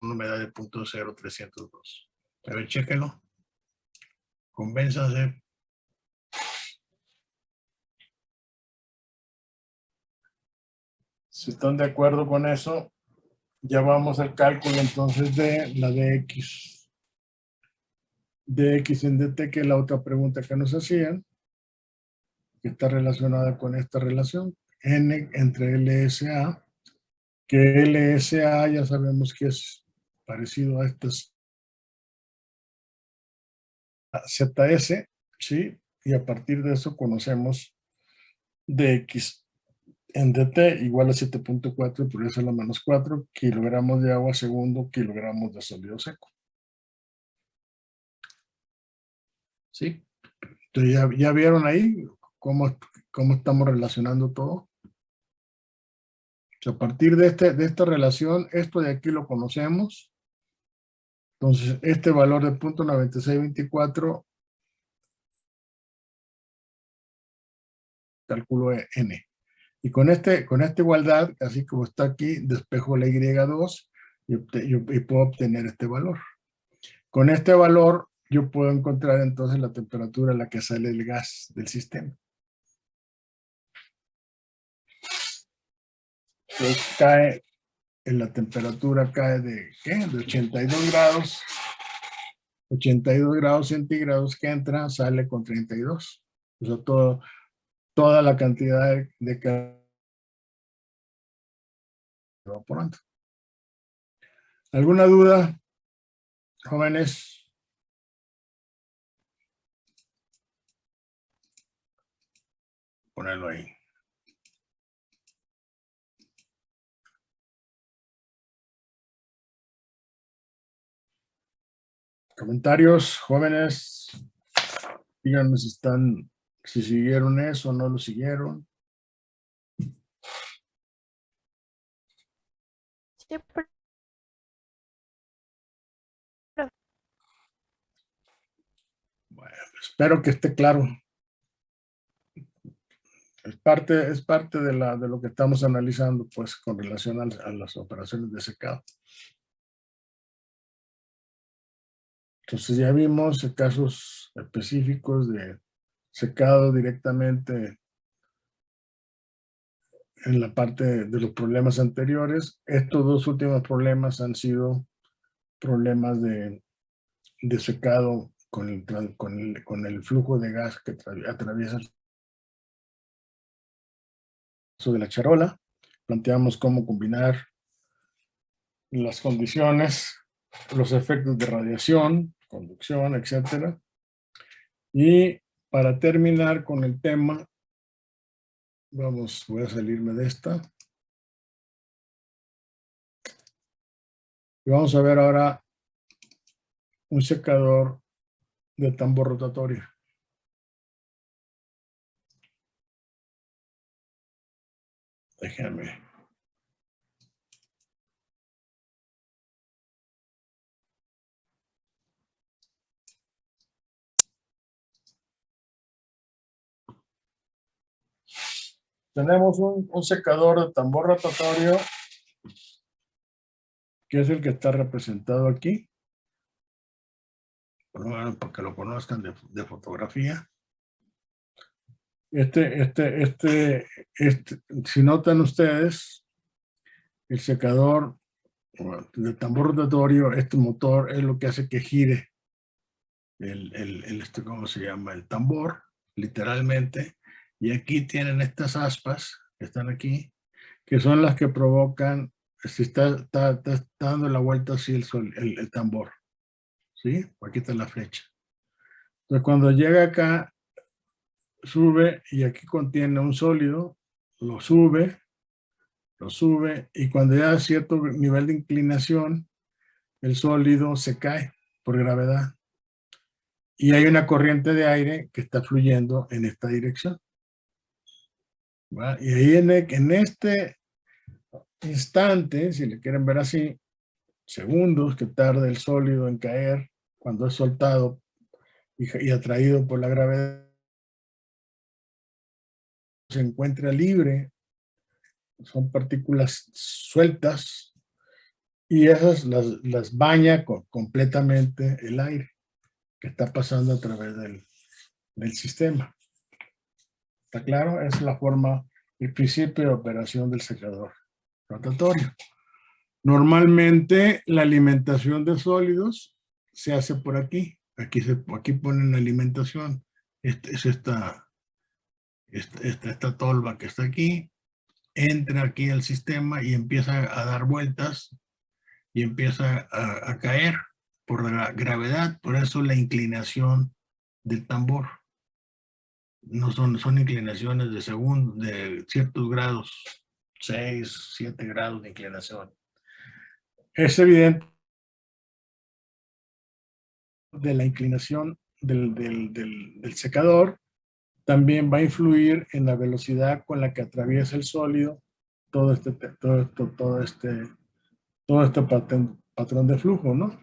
Una humedad de 0.0302. A ver, chéquenlo. Convénzanse. Si están de acuerdo con eso, ya vamos al cálculo entonces de la dx. Dx en dt, que es la otra pregunta que nos hacían, que está relacionada con esta relación. N entre LSA, que LSA ya sabemos que es parecido a estas ZS, ¿sí? Y a partir de eso conocemos dx en dt igual a 7.4, por eso la menos 4, kilogramos de agua segundo, kilogramos de sólido seco. ¿Sí? Entonces ya vieron ahí cómo estamos relacionando todo. A partir de esta relación, esto de aquí lo conocemos. Entonces, este valor de 0.9624 calculo n. Y con esta igualdad, así como está aquí, despejo la y2 y puedo obtener este valor. Con este valor, yo puedo encontrar entonces la temperatura a la que sale el gas del sistema. Entonces cae, la temperatura cae de, ¿qué? De 82 grados. 82 grados centígrados que entra, sale con 32. O sea, toda la cantidad de evaporando. ¿Alguna duda, jóvenes? Ponerlo ahí. Comentarios, jóvenes. Díganme si siguieron eso o no lo siguieron. Sí, Bueno, espero que esté claro. Es parte de lo que estamos analizando, pues, con relación a las operaciones de secado. Entonces ya vimos casos específicos de secado directamente en la parte de los problemas anteriores. Estos dos últimos problemas han sido problemas de secado con el flujo de gas que atraviesa el caso de la charola. Planteamos cómo combinar las condiciones, los efectos de radiación, conducción, etcétera. Y para terminar con el tema, voy a salirme de esta. Y vamos a ver ahora un secador de tambor rotatorio. Déjenme. Tenemos un secador de tambor rotatorio, que es el que está representado aquí. Bueno, para que lo conozcan de fotografía. Si notan ustedes, el secador de tambor rotatorio, este motor es lo que hace que gire ¿cómo se llama? El tambor, literalmente. Y aquí tienen estas aspas que están aquí, que son las que provocan, si está dando la vuelta así el tambor. ¿Sí? Aquí está la flecha. Entonces cuando llega acá, sube y aquí contiene un sólido, lo sube, y cuando llega a cierto nivel de inclinación, el sólido se cae por gravedad. Y hay una corriente de aire que está fluyendo en esta dirección. ¿Va? Y ahí en este instante, si le quieren ver así, segundos que tarda el sólido en caer, cuando es soltado y atraído por la gravedad, se encuentra libre, son partículas sueltas, y esas las baña completamente el aire que está pasando a través del sistema. ¿Está claro? Es la forma, el principio de operación del secador rotatorio. Normalmente la alimentación de sólidos se hace por aquí. Aquí ponen alimentación. Es esta tolva que está aquí. Entra aquí al sistema y empieza a dar vueltas y empieza a caer por la gravedad. Por eso la inclinación del tambor. No son inclinaciones de ciertos grados, 6, 7 grados de inclinación. Es evidente de la inclinación del secador, también va a influir en la velocidad con la que atraviesa el sólido todo este patrón de flujo, ¿no?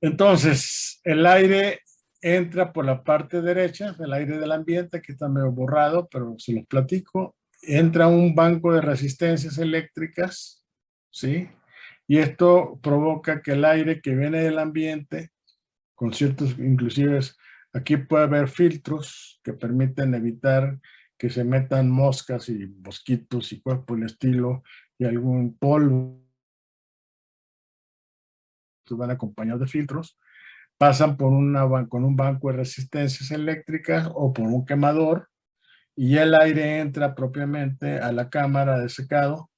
Entonces, el aire entra por la parte derecha, el aire del ambiente, que está medio borrado, pero se los platico. Entra un banco de resistencias eléctricas, ¿sí? Y esto provoca que el aire que viene del ambiente, con ciertos, inclusive aquí puede haber filtros que permiten evitar que se metan moscas y mosquitos y cosas por el estilo, y algún polvo, que van acompañados de filtros, pasan por con un banco de resistencias eléctricas o por un quemador, y el aire entra propiamente a la cámara de secado,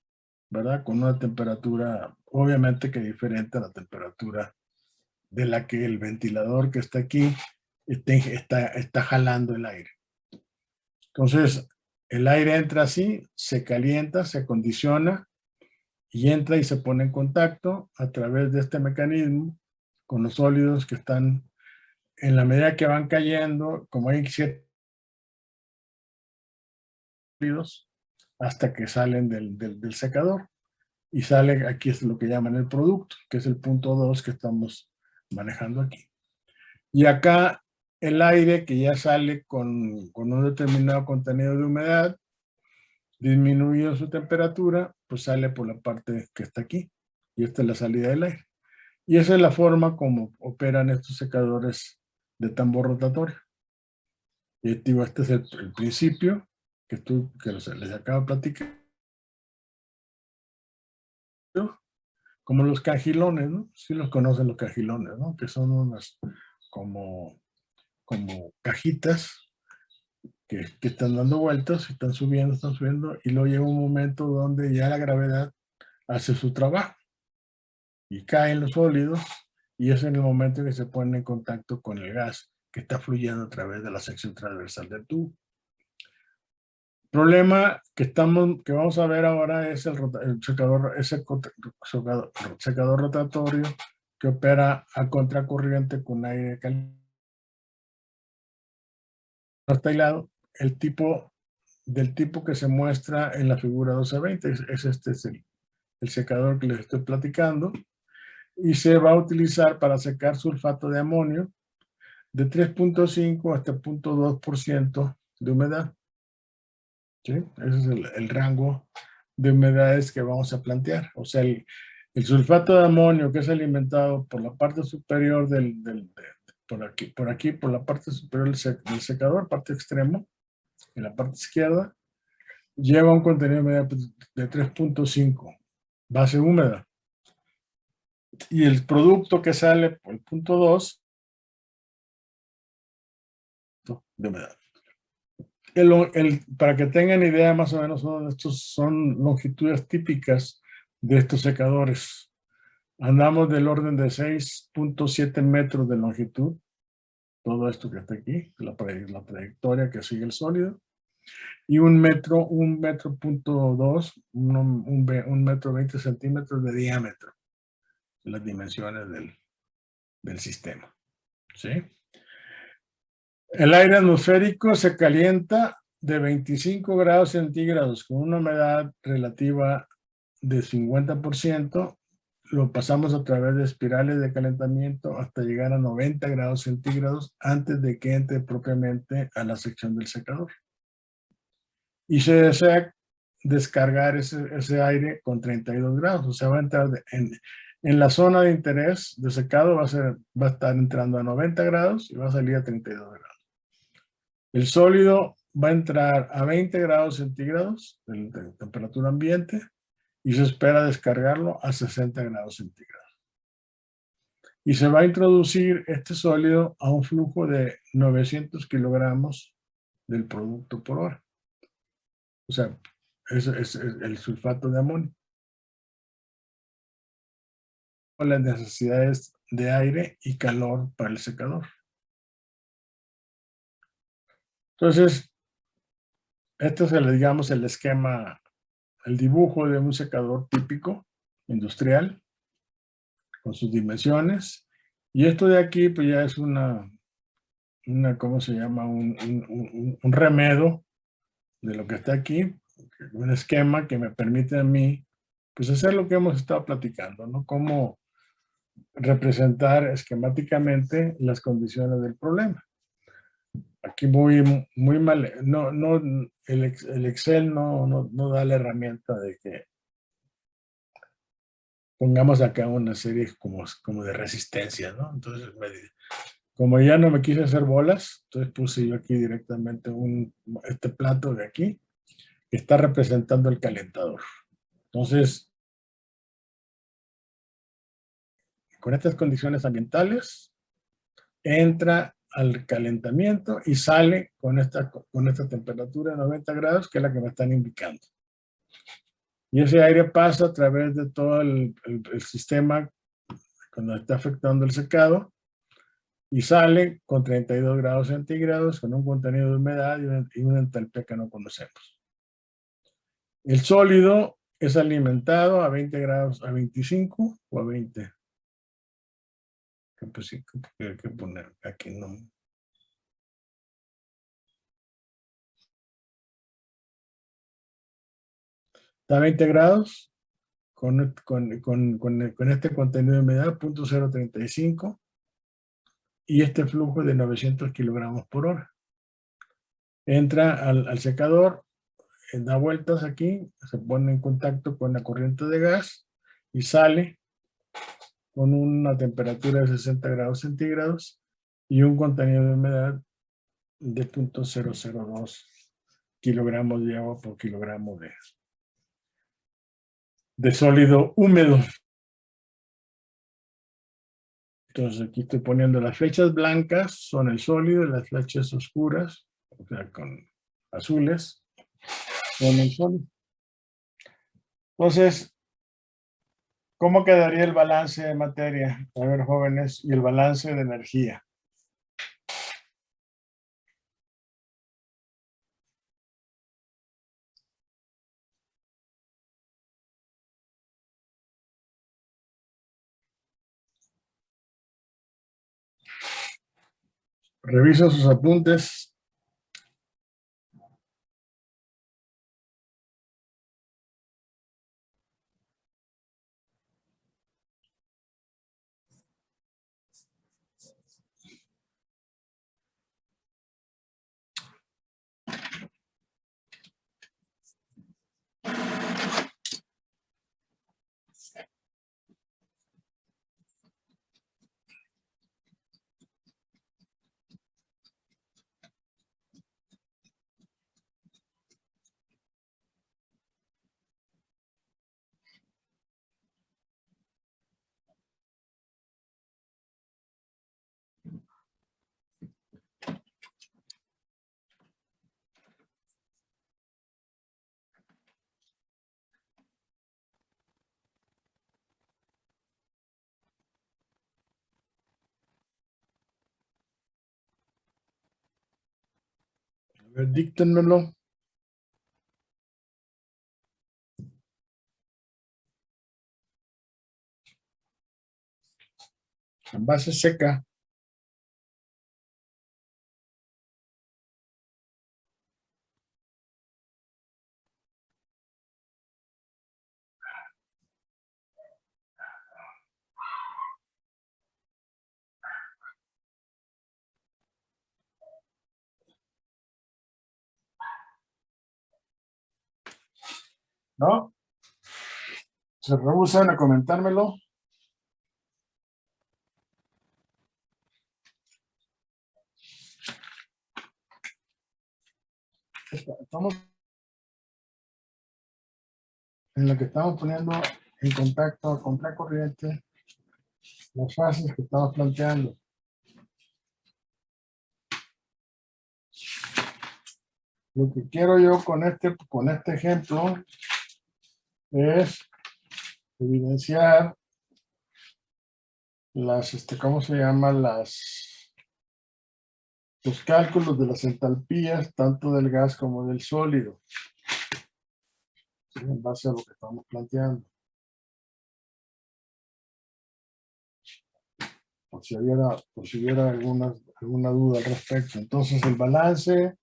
¿verdad? Con una temperatura, obviamente que diferente a la temperatura de la que el ventilador que está aquí está jalando el aire. Entonces, el aire entra así, se calienta, se acondiciona y entra y se pone en contacto a través de este mecanismo con los sólidos que están, en la medida que van cayendo, como hay ciertos sólidos, hasta que salen del secador. Y sale, aquí es lo que llaman el producto, que es el punto 2 que estamos manejando aquí. Y acá el aire que ya sale con un determinado contenido de humedad, disminuye su temperatura, pues sale por la parte que está aquí. Y esta es la salida del aire. Y esa es la forma como operan estos secadores de tambor rotatorio. Y digo, este es el principio que les acabo de platicar. Como los cajilones, ¿no? Sí los conocen los cajilones, ¿no? Que son unas como cajitas que están dando vueltas, están subiendo, y luego llega un momento donde ya la gravedad hace su trabajo y caen los sólidos, y es en el momento que se ponen en contacto con el gas que está fluyendo a través de la sección transversal del tubo. El problema que vamos a ver ahora es el secador rotatorio que opera a contracorriente con aire caliente. Está aislado, del tipo que se muestra en la figura 1220, este es el secador que les estoy platicando, y se va a utilizar para secar sulfato de amonio de 3.5 hasta 0.2% de humedad. ¿Sí? Ese es el rango de humedades que vamos a plantear. O sea, el sulfato de amonio que es alimentado por la parte superior por aquí, por la parte superior del secador, parte extremo, en la parte izquierda, lleva un contenido de humedad de 3.5, base húmeda. Y el producto que sale por el punto 2 de humedad. Para que tengan idea, más o menos, son longitudes típicas de estos secadores. Andamos del orden de 6.7 metros de longitud, todo esto que está aquí, la trayectoria que sigue el sólido, y un metro punto 2, un metro 20 centímetros de diámetro, las dimensiones del sistema. ¿Sí? El aire atmosférico se calienta de 25 grados centígrados con una humedad relativa de 50%, lo pasamos a través de espirales de calentamiento hasta llegar a 90 grados centígrados antes de que entre propiamente a la sección del secador. Y se desea descargar ese aire con 32 grados, o sea, va a entrar en la zona de interés de secado, va a estar entrando a 90 grados y va a salir a 32 grados. El sólido va a entrar a 20 grados centígrados de temperatura ambiente y se espera descargarlo a 60 grados centígrados. Y se va a introducir este sólido a un flujo de 900 kilogramos del producto por hora. O sea, es el sulfato de amonio. Las necesidades de aire y calor para el secador. Entonces, esto es digamos, el esquema, el dibujo de un secador típico industrial con sus dimensiones. Y esto de aquí, pues ya es ¿cómo se llama? Un remedo de lo que está aquí, un esquema que me permite a mí, pues hacer lo que hemos estado platicando, ¿no? Cómo representar esquemáticamente las condiciones del problema. Aquí muy mal, el Excel no da la herramienta de que pongamos acá una serie como de resistencia, ¿no? Entonces, como ya no me quise hacer bolas, entonces puse yo aquí directamente este plato de aquí, que está representando el calentador. Entonces, con estas condiciones ambientales, entra al calentamiento y sale con esta temperatura de 90 grados, que es la que me están indicando. Y ese aire pasa a través de todo el sistema cuando está afectando el secado y sale con 32 grados centígrados, con un contenido de humedad y una entalpía que no conocemos. El sólido es alimentado a 20 grados, a 25 o a 20. Pues sí, hay que poner aquí, no. Está a 20 grados con este contenido de humedad, 0.035, y este flujo de 900 kilogramos por hora. Entra al secador, da vueltas aquí, se pone en contacto con la corriente de gas y sale con una temperatura de 60 grados centígrados y un contenido de humedad de 0.002 kilogramos de agua por kilogramo de sólido húmedo. Entonces aquí estoy poniendo las flechas blancas, son el sólido, y las flechas oscuras, o sea, con azules, son el sólido. Entonces, ¿cómo quedaría el balance de materia? A ver, jóvenes, y el balance de energía. Revisa sus apuntes. A ver, díctenmelo. En base seca. ¿No? ¿Se rehusan a comentármelo? Estamos en lo que estamos poniendo en contacto a contracorriente las fases que estamos planteando. Lo que quiero yo con este ejemplo es evidenciar las, ¿cómo se llama? los cálculos de las entalpías, tanto del gas como del sólido, ¿sí? En base a lo que estamos planteando. Por si hubiera alguna duda al respecto. Entonces, el balance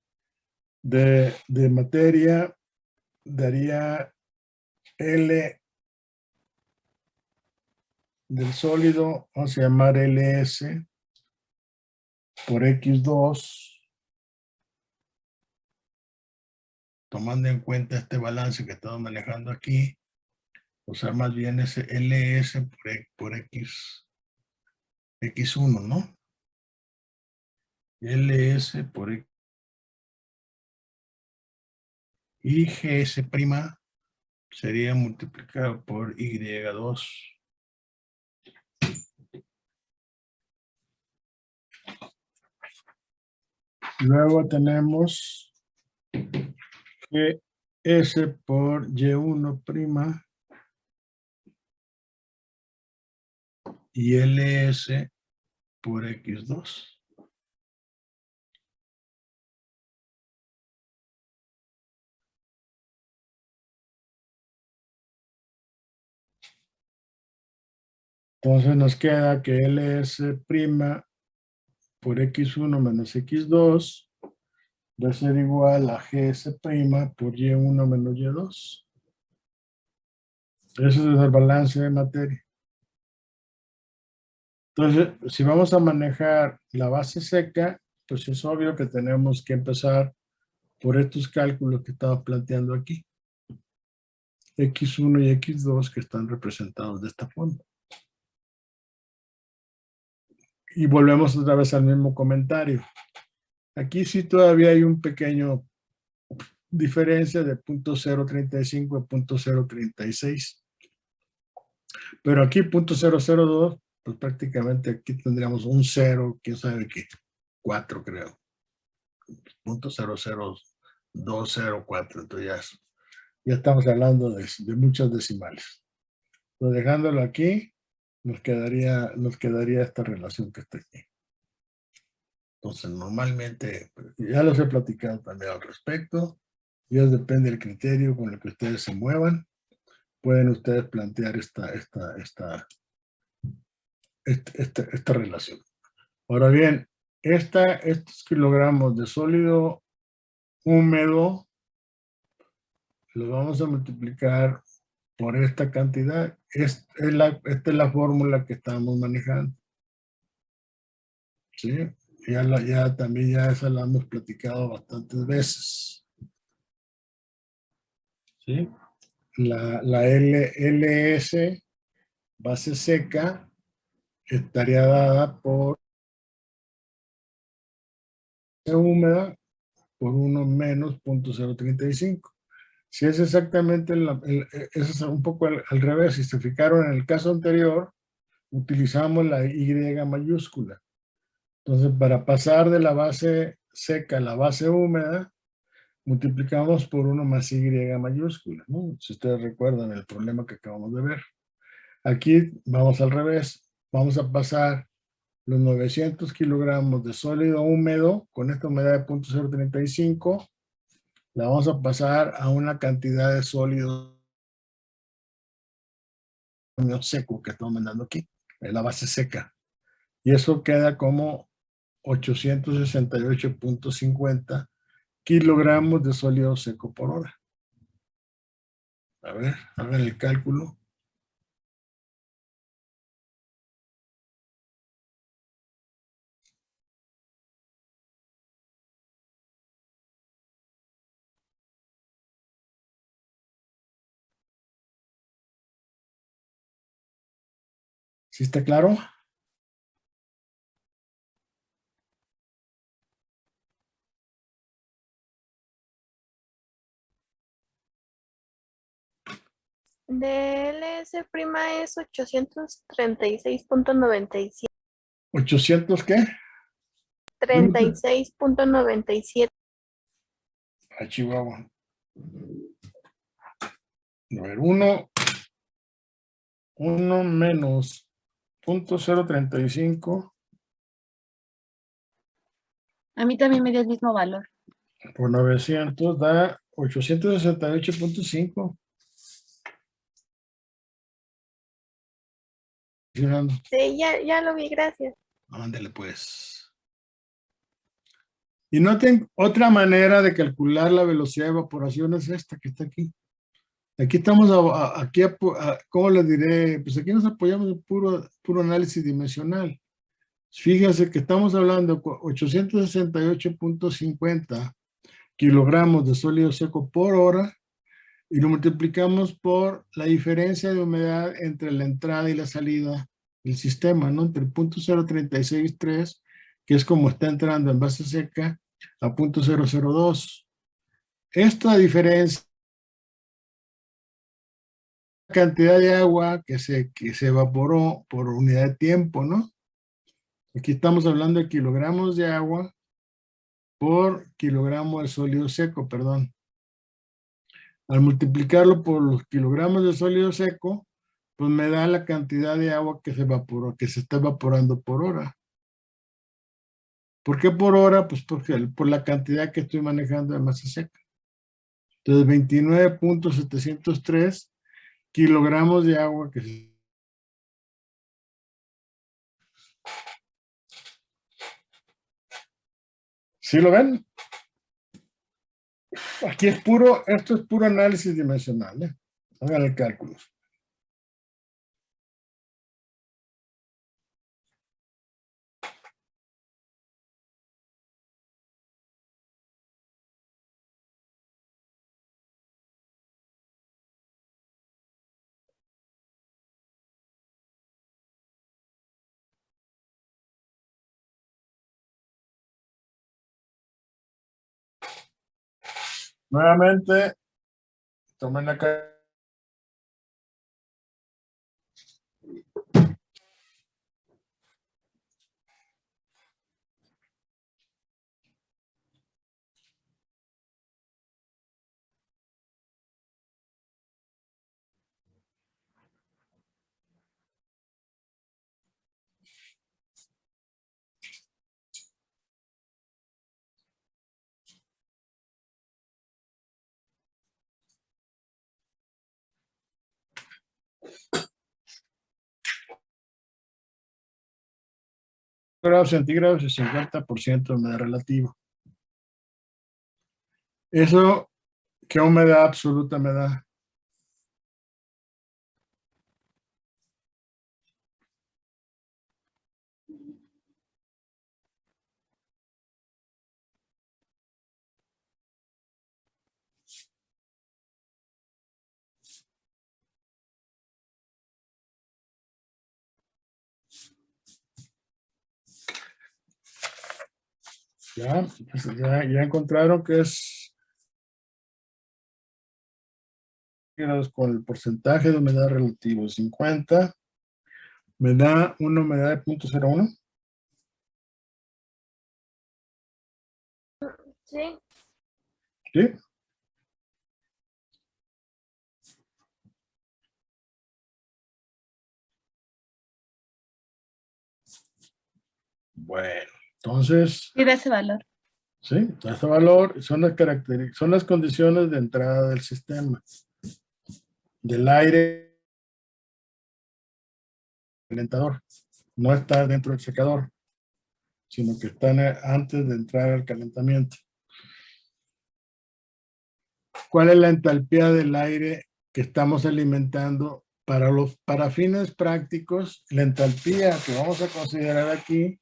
de materia daría L del sólido, vamos a llamar LS por X2, tomando en cuenta este balance que estamos manejando aquí, o sea, más bien es LS por X1, ¿no? LS por X. Y GS' sería multiplicado por Y2. Luego tenemos GS por Y1' y LS por X2. Entonces nos queda que LS' por X1 menos X2 va a ser igual a GS' por Y1 menos Y2. Ese es el balance de materia. Entonces, si vamos a manejar la base seca, pues es obvio que tenemos que empezar por estos cálculos que estamos planteando aquí. X1 y X2 que están representados de esta forma. Y volvemos otra vez al mismo comentario. Aquí sí todavía hay un pequeño diferencia de 0.035 a 0.036. Pero aquí 0.002, pues prácticamente aquí tendríamos un 0, quién sabe qué, 4 creo. 0.00204, entonces ya estamos hablando de muchos decimales. Entonces, dejándolo aquí, nos quedaría esta relación que está aquí. Entonces, normalmente, ya los he platicado también al respecto, ya depende del criterio con el que ustedes se muevan, pueden ustedes plantear esta relación. Ahora bien, estos kilogramos de sólido húmedo los vamos a multiplicar por esta cantidad. Esta es la fórmula que estamos manejando. ¿Sí? También esa la hemos platicado bastantes veces. ¿Sí? La LS, base seca, estaría dada por húmeda por 1 menos 0.035. Si es exactamente, eso es un poco al revés. Si se fijaron en el caso anterior, utilizamos la Y mayúscula. Entonces, para pasar de la base seca a la base húmeda, multiplicamos por 1 más Y mayúscula, ¿no? Si ustedes recuerdan el problema que acabamos de ver. Aquí vamos al revés. Vamos a pasar los 900 kilogramos de sólido húmedo con esta humedad de 0.035. La vamos a pasar a una cantidad de sólido seco que estamos mandando aquí, en la base seca. Y eso queda como 868.50 kilogramos de sólido seco por hora. A ver, hagan el cálculo. ¿Sí está claro? DLS' es 836.97. ¿800 qué? 36.97. A Chihuahua. A ver, 1 menos 0.035 A mí también me dio el mismo valor. Por 900 da 868.5. Fernando, Sí, ya lo vi, gracias. ándale pues. Y noten, otra manera de calcular la velocidad de evaporación es esta que está aquí. Aquí estamos, ¿cómo les diré? Pues aquí nos apoyamos en puro análisis dimensional. Fíjense que estamos hablando de 868.50 kilogramos de sólido seco por hora y lo multiplicamos por la diferencia de humedad entre la entrada y la salida del sistema, ¿no? Entre el punto 0.363, que es como está entrando en base seca, a punto 0.02. Esta diferencia, cantidad de agua que se evaporó por unidad de tiempo, ¿no? Aquí estamos hablando de kilogramos de agua por kilogramo de sólido seco, perdón. Al multiplicarlo por los kilogramos de sólido seco, pues me da la cantidad de agua que se evaporó, que se está evaporando por hora. ¿Por qué por hora? Pues por la cantidad que estoy manejando de masa seca. Entonces, 29.703 kilogramos de agua que se... ¿Sí lo ven? Aquí esto es puro análisis dimensional, ¿eh? Hagan el cálculo. Nuevamente, tomen acá. Grados centígrados y 50% de humedad relativa. Eso, ¿qué humedad absoluta me da? Ya, pues ya encontraron que es grados con el porcentaje de humedad relativo 50, me da una humedad de 0.01. Sí, ¿Sí? Bueno, entonces, Sí, de ese valor. sí, este valor son son las condiciones de entrada del sistema, del aire calentador. No está dentro del secador, sino que están antes de entrar al calentamiento. ¿Cuál es la entalpía del aire que estamos alimentando? Para fines prácticos, la entalpía que vamos a considerar aquí,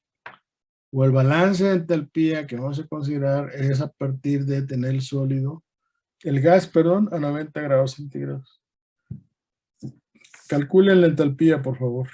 o el balance de entalpía que vamos a considerar, es a partir de tener el gas, perdón, a 90 grados centígrados. Calculen la entalpía, por favor.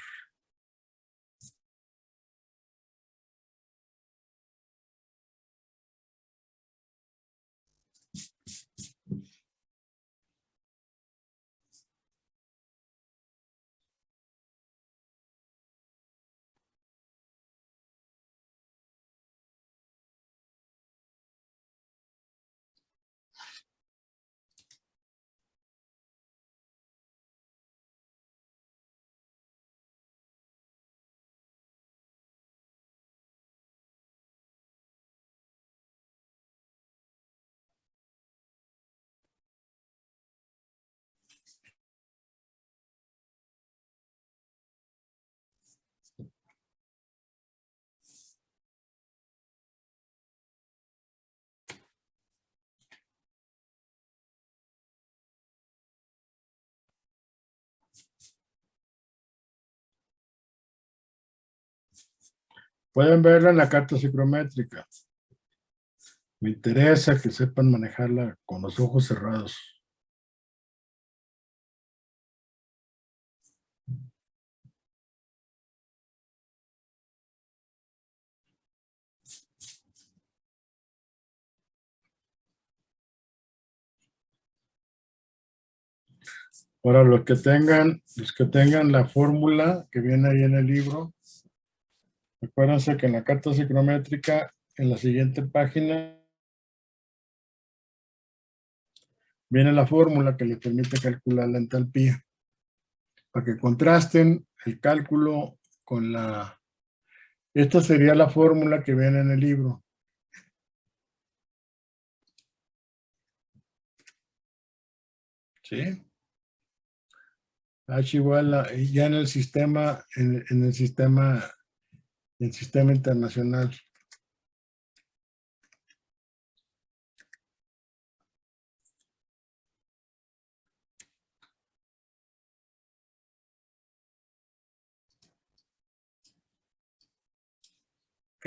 Pueden verla en la carta psicométrica. Me interesa que sepan manejarla con los ojos cerrados. Ahora, los que tengan la fórmula que viene ahí en el libro, acuérdense que en la carta psicométrica, en la siguiente página, viene la fórmula que les permite calcular la entalpía. Para que contrasten el cálculo con la... Esta sería la fórmula que viene en el libro. ¿Sí? H igual a, ya en el sistema, en el sistema internacional. ¿Ok?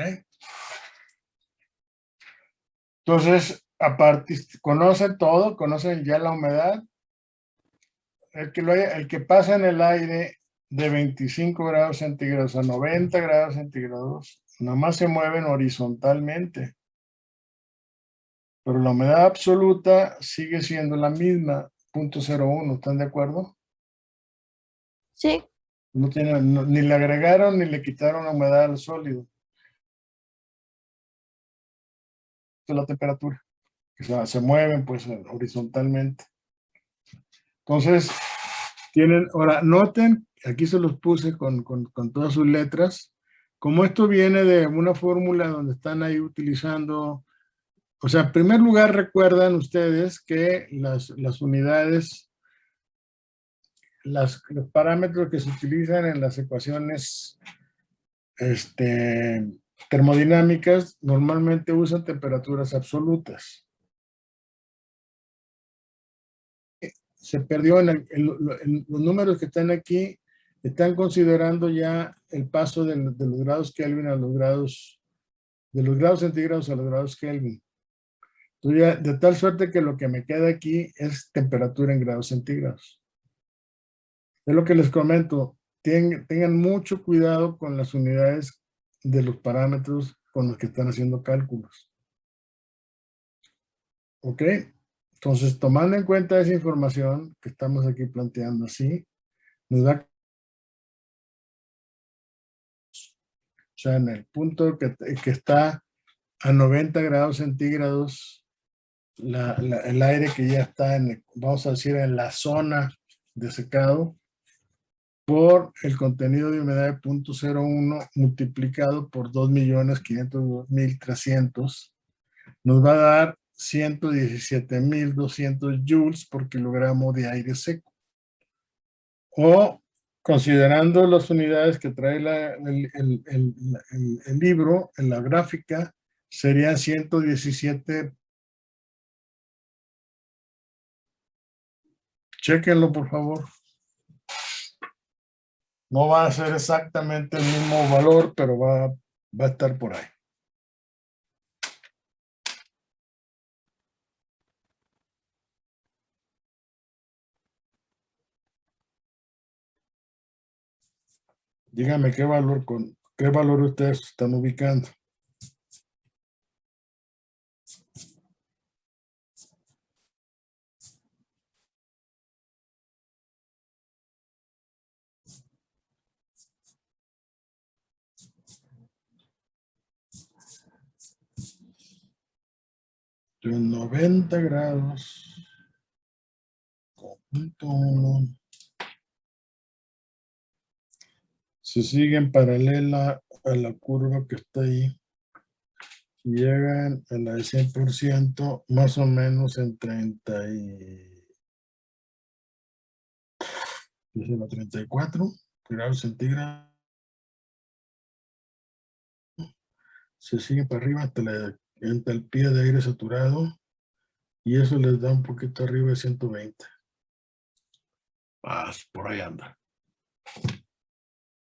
Entonces, aparte, conocen ya la humedad. El que pasa en el aire de 25 grados centígrados a 90 grados centígrados, nada más se mueven horizontalmente. Pero la humedad absoluta sigue siendo la misma, 0.01, ¿están de acuerdo? Sí. No tiene, ni le agregaron ni le quitaron la humedad al sólido. Esta es la temperatura. O sea, se mueven pues horizontalmente. Entonces, ahora noten, aquí se los puse con todas sus letras, como esto viene de una fórmula donde están ahí utilizando, o sea, en primer lugar recuerdan ustedes que las unidades, los parámetros que se utilizan en las ecuaciones termodinámicas normalmente usan temperaturas absolutas. Se perdió en los números que están aquí, están considerando ya el paso de los grados Kelvin a los grados, de los grados centígrados a los grados Kelvin. Entonces ya, de tal suerte que lo que me queda aquí es temperatura en grados centígrados. Es lo que les comento, tengan mucho cuidado con las unidades de los parámetros con los que están haciendo cálculos. ¿Ok? Entonces, tomando en cuenta esa información que estamos aquí planteando así, nos da, o sea, en el punto que está a 90 grados centígrados, el aire que ya está vamos a decir, en la zona de secado, por el contenido de humedad de 0.01 multiplicado por 2.502.300, nos va a dar 117.200 joules por kilogramo de aire seco. O, considerando las unidades que trae el libro, en la gráfica, serían 117. Chéquenlo, por favor. No va a ser exactamente el mismo valor, pero va a estar por ahí. Dígame qué valor ustedes están ubicando. De 90 grados. 0.1. Se sigue en paralela a la curva que está ahí. Llegan a la de 100%, más o menos en 34 grados centígrados. Se sigue para arriba hasta la entalpía de aire saturado y eso les da un poquito arriba de 120. Por ahí anda.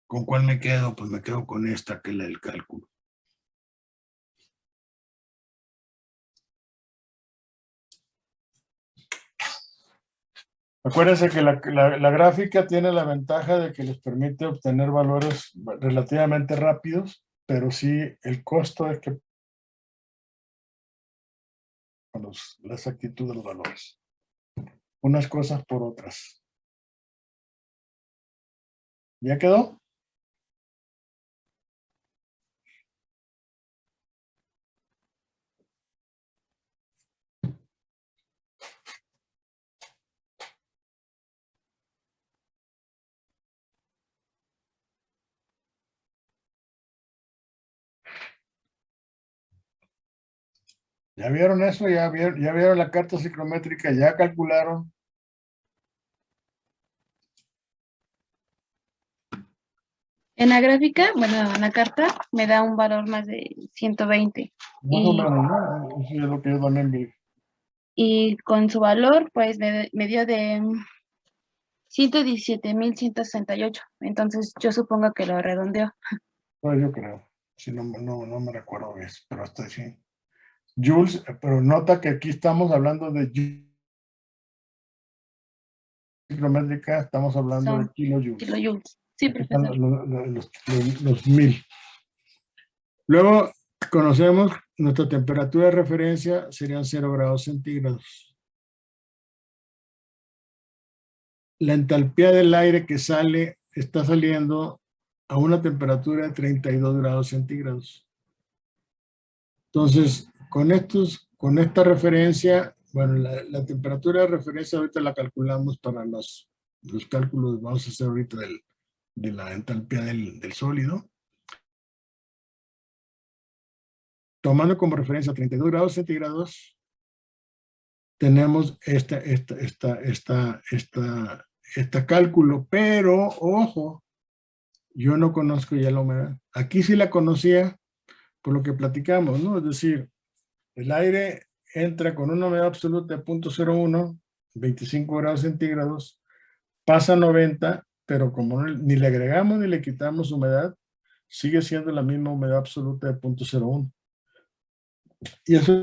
¿Con cuál me quedo? Pues me quedo con esta, que es la del cálculo. Acuérdense que la gráfica tiene la ventaja de que les permite obtener valores relativamente rápidos, pero sí el costo es que la exactitud de los valores. Unas cosas por otras. ¿Ya quedó? ¿Ya vieron eso? ¿Ya vieron la carta ciclométrica? ¿Ya calcularon? En la gráfica, bueno, en la carta me da un valor más de 120 Más o y, menos, ¿no? Eso es lo que yo también vi. y con su valor, pues me dio de 117,168. Entonces yo supongo que lo redondeo. Pues yo creo. Si no me recuerdo bien, pero hasta así. Joules, pero nota que aquí estamos hablando de ciclométrica, estamos hablando de Son kilojoules. kilojoules. Sí, Aquí están profesor. los 1000. Luego conocemos nuestra temperatura de referencia serían 0 grados centígrados. La entalpía del aire que sale está saliendo a una temperatura de 32 grados centígrados. Entonces, con esta referencia, bueno, la temperatura de referencia ahorita la calculamos para los cálculos, vamos a hacer ahorita de la entalpía del sólido. Tomando como referencia 32 grados centígrados, tenemos este cálculo, pero ojo, yo no conozco ya la humedad. Aquí sí la conocía por lo que platicamos, ¿no? Es decir, el aire entra con una humedad absoluta de 0.01, 25 grados centígrados, pasa a 90, pero como ni le agregamos ni le quitamos humedad, sigue siendo la misma humedad absoluta de 0.01. Y eso es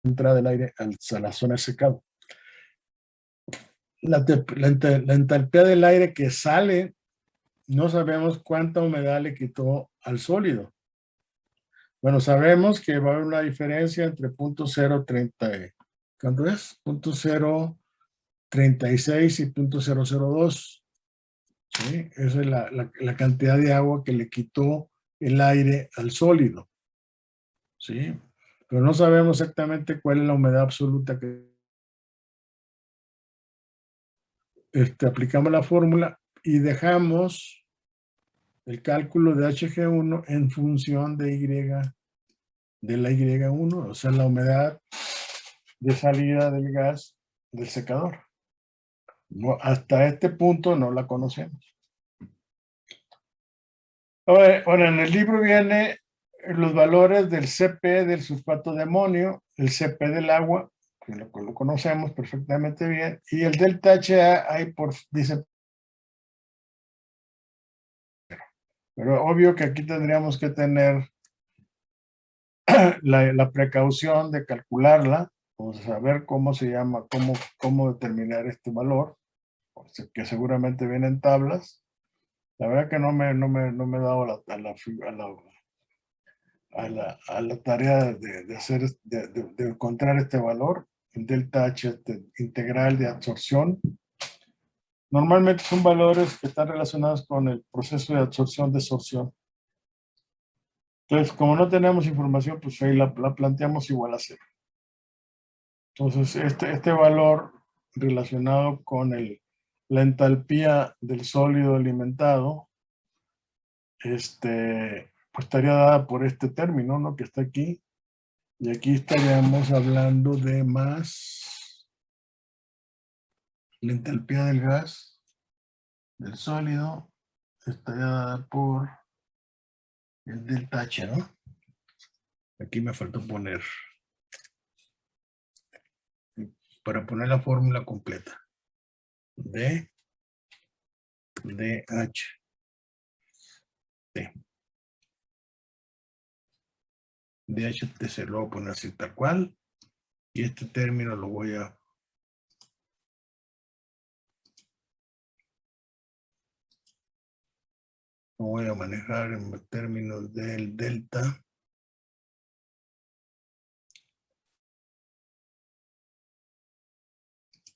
la entrada del aire a la zona de secado. La entalpía del aire que sale, no sabemos cuánta humedad le quitó al sólido. Bueno, sabemos que va a haber una diferencia entre 0.030, ¿cuánto es? 0.036 y 0.002. ¿Sí? Esa es la cantidad de agua que le quitó el aire al sólido. ¿Sí? Pero no sabemos exactamente cuál es la humedad absoluta que aplicamos la fórmula y dejamos el cálculo de Hg1 en función de la Y1, o sea, la humedad de salida del gas del secador. No, hasta este punto no la conocemos. Ahora, en el libro viene los valores del CP del sulfato de amonio, el CP del agua, que lo conocemos perfectamente bien, y el delta HA ahí dice, pero obvio que aquí tendríamos que tener la precaución de calcularla, o saber cómo se llama, cómo determinar este valor, que seguramente viene en tablas. La verdad que no me he dado a la tarea de encontrar este valor, el delta H integral de absorción. Normalmente son valores que están relacionados con el proceso de absorción-desorción. Entonces, como no tenemos información, pues ahí la planteamos igual a cero. Entonces, este valor relacionado con la entalpía del sólido alimentado, pues estaría dada por este término, ¿no? Que está aquí. Y aquí estaríamos hablando de más la entalpía del gas, del sólido, estaría dada por el delta H, ¿no? Aquí me faltó poner, para poner la fórmula completa. D, DH. D. DH se lo voy a poner así tal cual. Y este término lo voy a voy a manejar en términos del delta.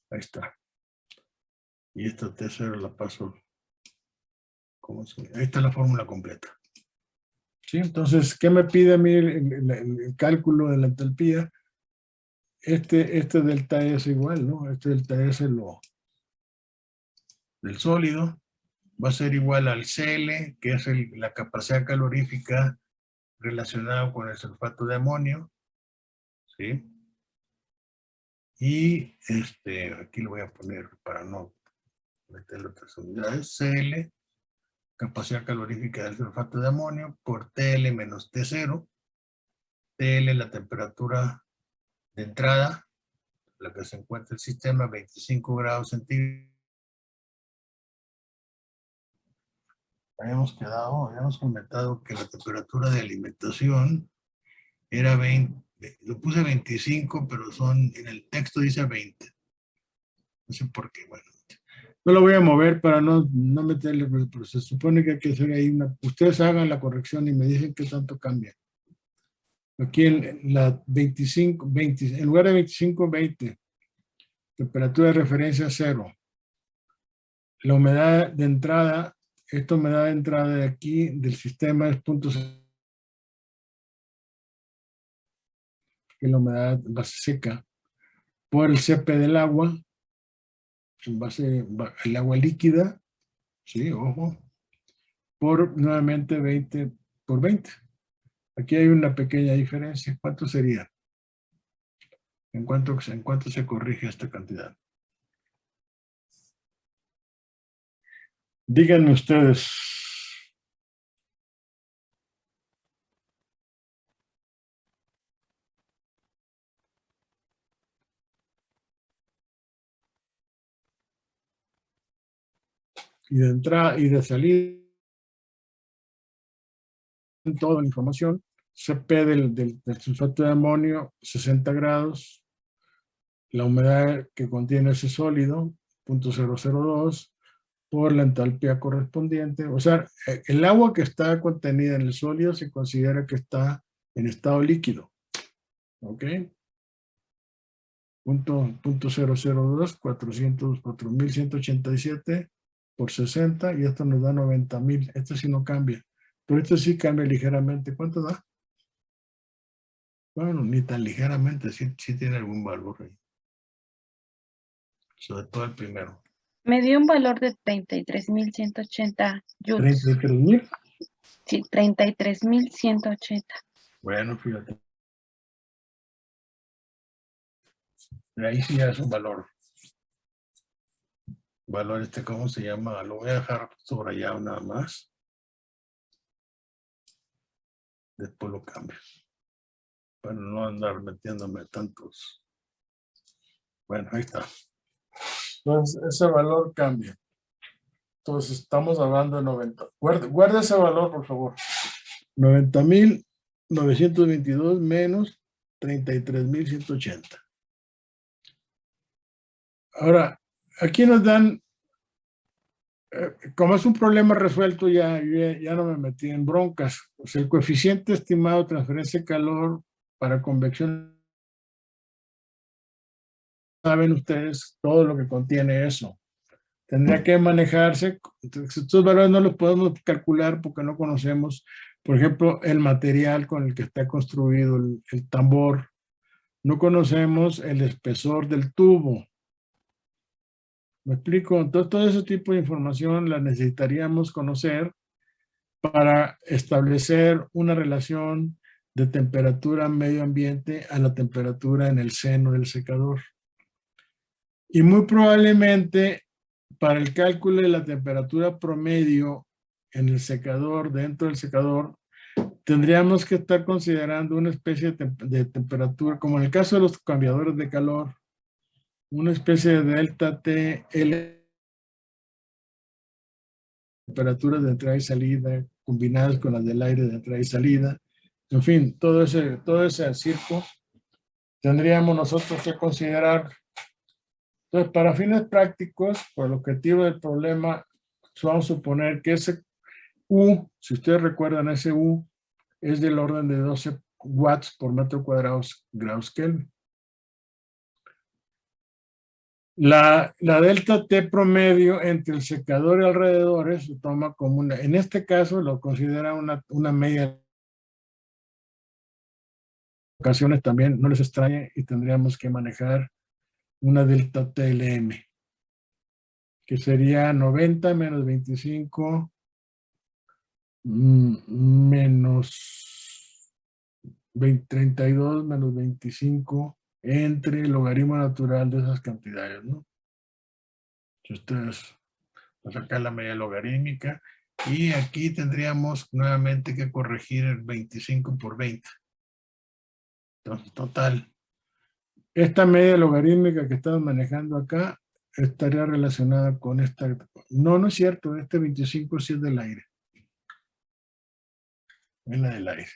Ahí está. Y esta T0 la paso. Ahí está la fórmula completa. ¿Sí? Entonces, ¿qué me pide a mí el cálculo de la entalpía? Este delta S igual, ¿no? Este delta S del sólido va a ser igual al CL, que es la capacidad calorífica relacionada con el sulfato de amonio. ¿Sí? Y aquí lo voy a poner para no meter otras unidades. CL, capacidad calorífica del sulfato de amonio, por TL menos T0. TL, la temperatura de entrada, la que se encuentra el sistema, 25 grados centígrados. Habíamos comentado que la temperatura de alimentación era 20, lo puse 25, pero en el texto dice 20. No sé por qué, bueno. No lo voy a mover para no meterle, pero se supone que hay que hacer ahí ustedes hagan la corrección y me dicen qué tanto cambia. Aquí en la 25, 20, en lugar de 25, 20. Temperatura de referencia 0. La humedad de entrada, esta humedad de entrada de aquí del sistema es 0.6, que es la humedad base seca, por el CP del agua, en base el agua líquida, sí, ojo, por nuevamente 20 por 20. Aquí hay una pequeña diferencia. ¿Cuánto sería? ¿En cuánto se corrige esta cantidad? Díganme ustedes. Y de entrada y de salida, toda la información, CP del sulfato de amonio, 60 grados, la humedad que contiene ese sólido, 0.002, por la entalpía correspondiente. O sea, el agua que está contenida en el sólido se considera que está en estado líquido. ¿Ok? 0.002, 404.187 por 60, y esto nos da 90.000. Este sí no cambia, pero este sí cambia ligeramente. ¿Cuánto da? Bueno, ni tan ligeramente, sí tiene algún valor ahí. Sobre todo el primero. Me dio un valor de 33.180 joules. ¿33.000? Sí, 33.180. Bueno, fíjate. Ahí sí ya es un valor. Valor ¿cómo se llama? Lo voy a dejar subrayado nada más. Después lo cambio. Para no andar metiéndome tantos. Bueno, ahí está. Entonces, ese valor cambia. Entonces, estamos hablando de 90. Guarda ese valor, por favor. 90.922 menos 33.180. Ahora, aquí nos dan, como es un problema resuelto, ya no me metí en broncas. O sea, el coeficiente estimado de transferencia de calor para convección, saben ustedes todo lo que contiene eso. Tendría que manejarse. Estos valores no los podemos calcular porque no conocemos, por ejemplo, el material con el que está construido el tambor. No conocemos el espesor del tubo. ¿Me explico? Entonces, todo ese tipo de información la necesitaríamos conocer para establecer una relación de temperatura medio ambiente a la temperatura en el seno del secador. Y muy probablemente para el cálculo de la temperatura promedio en el secador, dentro del secador, tendríamos que estar considerando una especie de temperatura, como en el caso de los cambiadores de calor, una especie de delta TL, temperaturas de entrada y salida, combinadas con las del aire de entrada y salida. En fin, todo ese circo tendríamos nosotros que considerar. Entonces, para fines prácticos, por el objetivo del problema, vamos a suponer que U, si ustedes recuerdan, ese U es del orden de 12 watts por metro cuadrado grados Kelvin. La delta T promedio entre el secador y alrededores se toma como una, en este caso lo considera una media. Ocasiones también no les extrañe y tendríamos que manejar una delta TLM, que sería 90 menos 25 menos 32 menos 25 entre el logaritmo natural de esas cantidades, ¿no? Si ustedes van a sacar la media logarítmica, y aquí tendríamos nuevamente que corregir el 25 por 20. Entonces, total, esta media logarítmica que estamos manejando acá estaría relacionada con esta. No, no es cierto, este 25 sí es del aire. Es la del aire.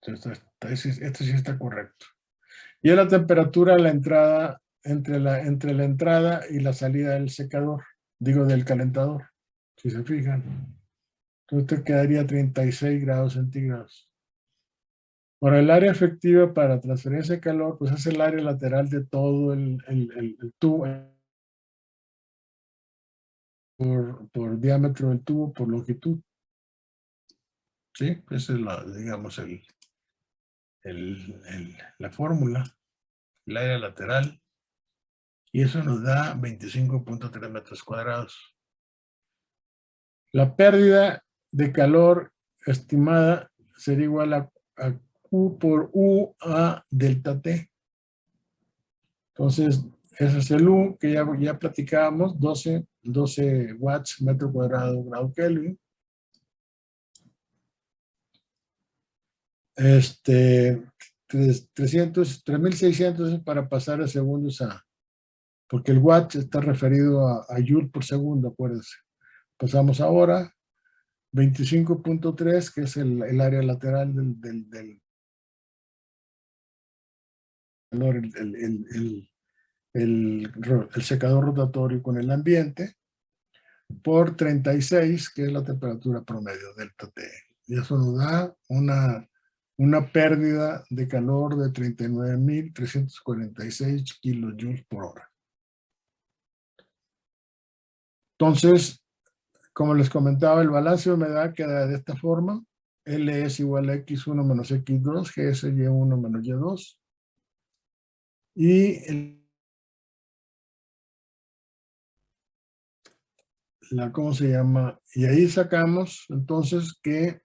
Entonces, esto sí está correcto. Y es la temperatura a la entrada, entre la entrada y la salida del secador, digo del calentador, si se fijan. Entonces quedaría 36 grados centígrados. Ahora, el área efectiva para transferencia de calor, pues es el área lateral de todo el tubo, por diámetro del tubo, por longitud. ¿Sí? Esa es la, digamos, la fórmula, el área lateral. Y eso nos da 25.3 metros cuadrados. La pérdida de calor estimada sería igual a Q por U a delta T. Entonces, ese es el U que ya platicábamos, 12 watts metro cuadrado grado Kelvin. 3600 es para pasar a segundos porque el watt está referido a joule por segundo, acuérdense. Pasamos ahora 25.3, que es el área lateral del calor, el secador rotatorio con el ambiente, por 36, que es la temperatura promedio, delta T. Y eso nos da una pérdida de calor de 39.346 kilojoules por hora. Entonces, como les comentaba, el balance de humedad queda de esta forma. L es igual a X1 menos X2, G es Y1 menos Y2. Y ¿cómo se llama? Y ahí sacamos entonces que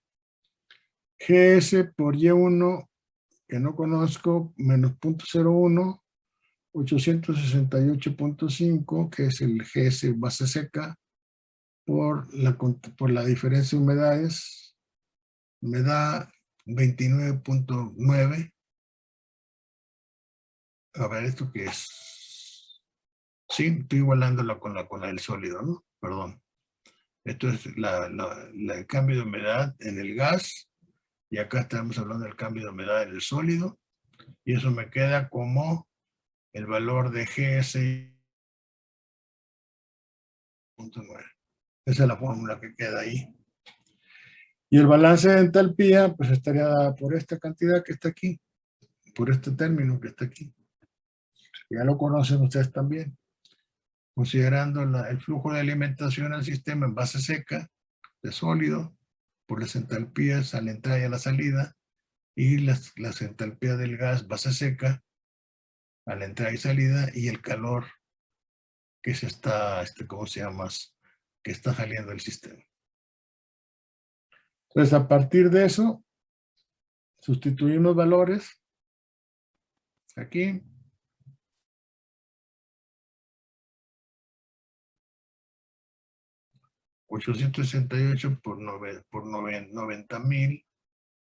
GS por Y1, que no conozco, menos 0.01, 868.5, que es el GS base seca, por la diferencia de humedades, me da 29.9. A ver, ¿esto qué es? Sí, estoy igualándola con la del sólido, ¿no? Perdón. Esto es el cambio de humedad en el gas, y acá estamos hablando del cambio de humedad en el sólido, y eso me queda como el valor de GS.9. Esa es la fórmula que queda ahí. Y el balance de entalpía, pues estaría dada por esta cantidad que está aquí, por este término que está aquí. Ya lo conocen ustedes también. Considerando el flujo de alimentación al sistema en base seca, de sólido, por las entalpías a la entrada y a la salida, y las entalpías del gas base seca a la entrada y salida, y el calor que se está, ¿cómo se llama? Que está saliendo del sistema. Entonces, a partir de eso, sustituimos valores aquí. $868 por 90,000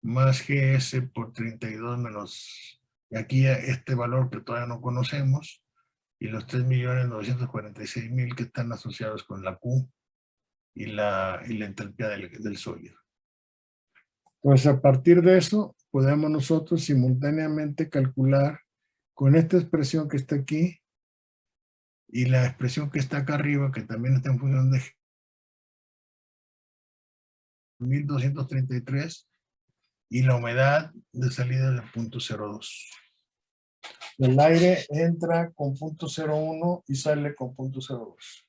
más GS por 32 menos, y aquí este valor que todavía no conocemos, y los 3.946.000 que están asociados con la Q y la entalpía del sólido. Pues a partir de eso, podemos nosotros simultáneamente calcular con esta expresión que está aquí y la expresión que está acá arriba, que también está en función de 1233 y la humedad de salida es de 0.02. El aire entra con 0.01 y sale con 0.02.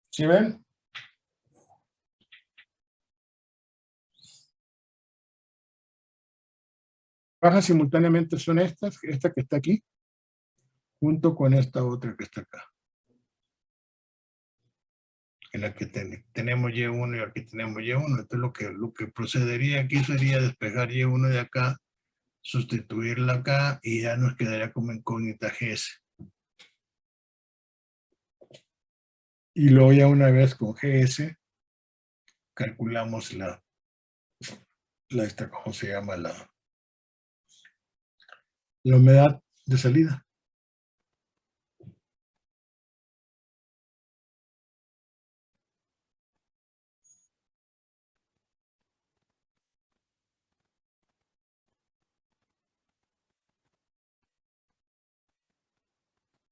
¿Sí ven? Bajas simultáneamente son esta que está aquí, junto con esta otra que está acá. En la que tenemos Y1 y aquí tenemos Y1. Entonces lo que procedería aquí sería despejar Y1 de acá, sustituirla acá y ya nos quedaría como incógnita GS. Y luego ya una vez con GS, calculamos ¿cómo se llama? La humedad de salida.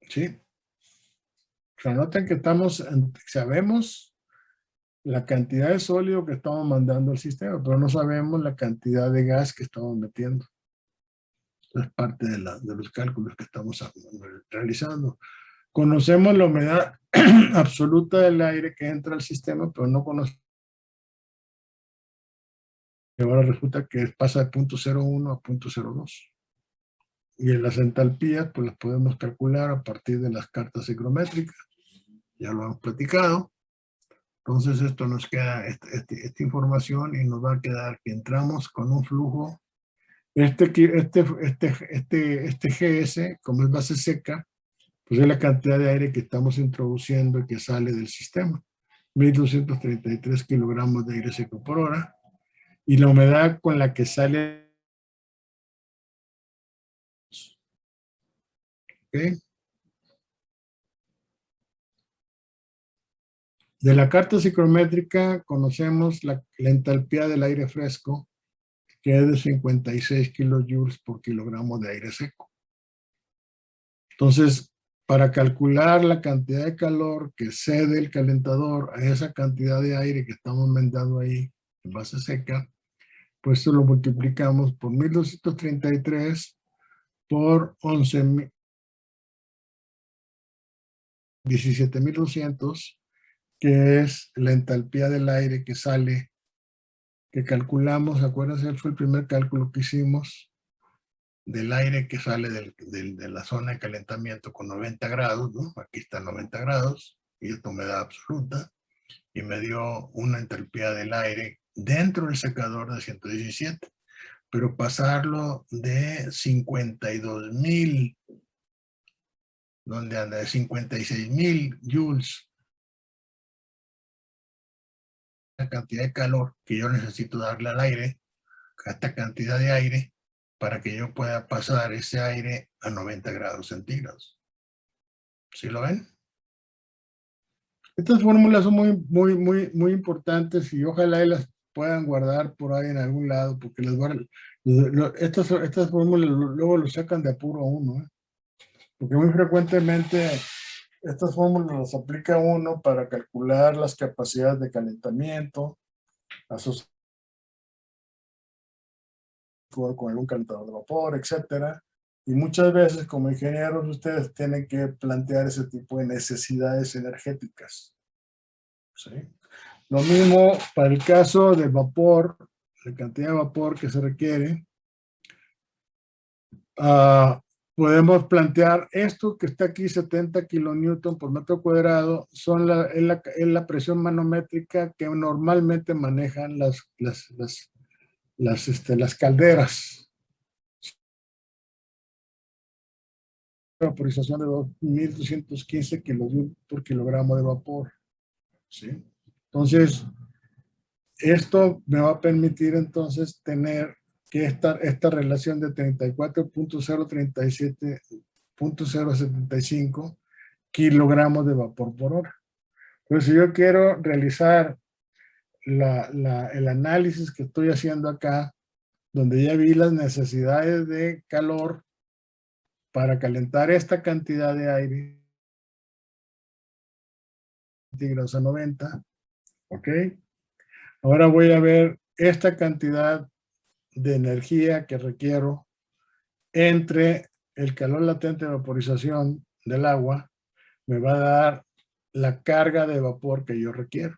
¿Sí? O sea, noten que sabemos la cantidad de sólido que estamos mandando al sistema, pero no sabemos la cantidad de gas que estamos metiendo. Es parte de los cálculos que estamos realizando. Conocemos la humedad absoluta del aire que entra al sistema, pero no conocemos. Ahora resulta que pasa de 0.01 a 0.02. Y en las entalpías, pues las podemos calcular a partir de las cartas higrométricas. Ya lo hemos platicado. Entonces esto nos queda, esta información, y nos va a quedar que entramos con un flujo. Este GS, como es base seca, pues es la cantidad de aire que estamos introduciendo y que sale del sistema. 1233 kilogramos de aire seco por hora. Y la humedad con la que sale. ¿Okay? De la carta psicométrica conocemos la entalpía del aire fresco, que es de 56 kilojoules por kilogramo de aire seco. Entonces, para calcular la cantidad de calor que cede el calentador a esa cantidad de aire que estamos mandando ahí en base seca, pues esto lo multiplicamos por 1233 por 17.200, que es la entalpía del aire que sale, que calculamos. Acuérdense, fue el primer cálculo que hicimos del aire que sale de la zona de calentamiento con 90 grados, ¿no? Aquí está 90 grados, y esta humedad absoluta, y me dio una entalpía del aire dentro del secador de 117, pero pasarlo de 52.000, donde anda de 56.000 joules, la cantidad de calor que yo necesito darle al aire, a esta cantidad de aire, para que yo pueda pasar ese aire a 90 grados centígrados. ¿Sí lo ven? Estas fórmulas son muy importantes, y ojalá las puedan guardar por ahí en algún lado, porque estas fórmulas luego lo sacan de apuro a uno, ¿eh? Porque muy frecuentemente estas fórmulas las aplica uno para calcular las capacidades de calentamiento asociadas con algún calentador de vapor, etcétera. Y muchas veces, como ingenieros, ustedes tienen que plantear ese tipo de necesidades energéticas. ¿Sí? Lo mismo para el caso del vapor, la cantidad de vapor que se requiere. Podemos plantear esto que está aquí, 70 kilonewton por metro cuadrado, es la presión manométrica que normalmente manejan las calderas. Vaporización de 2.215 kilojoules por kilogramo de vapor. ¿Sí? Entonces, esto me va a permitir entonces tener que esta relación de 34.037.075 kilogramos de vapor por hora. Entonces, si yo quiero realizar el análisis que estoy haciendo acá, donde ya vi las necesidades de calor para calentar esta cantidad de aire centígrados a 90, ¿ok? Ahora voy a ver esta cantidad de energía que requiero entre el calor latente de vaporización del agua, me va a dar la carga de vapor que yo requiero.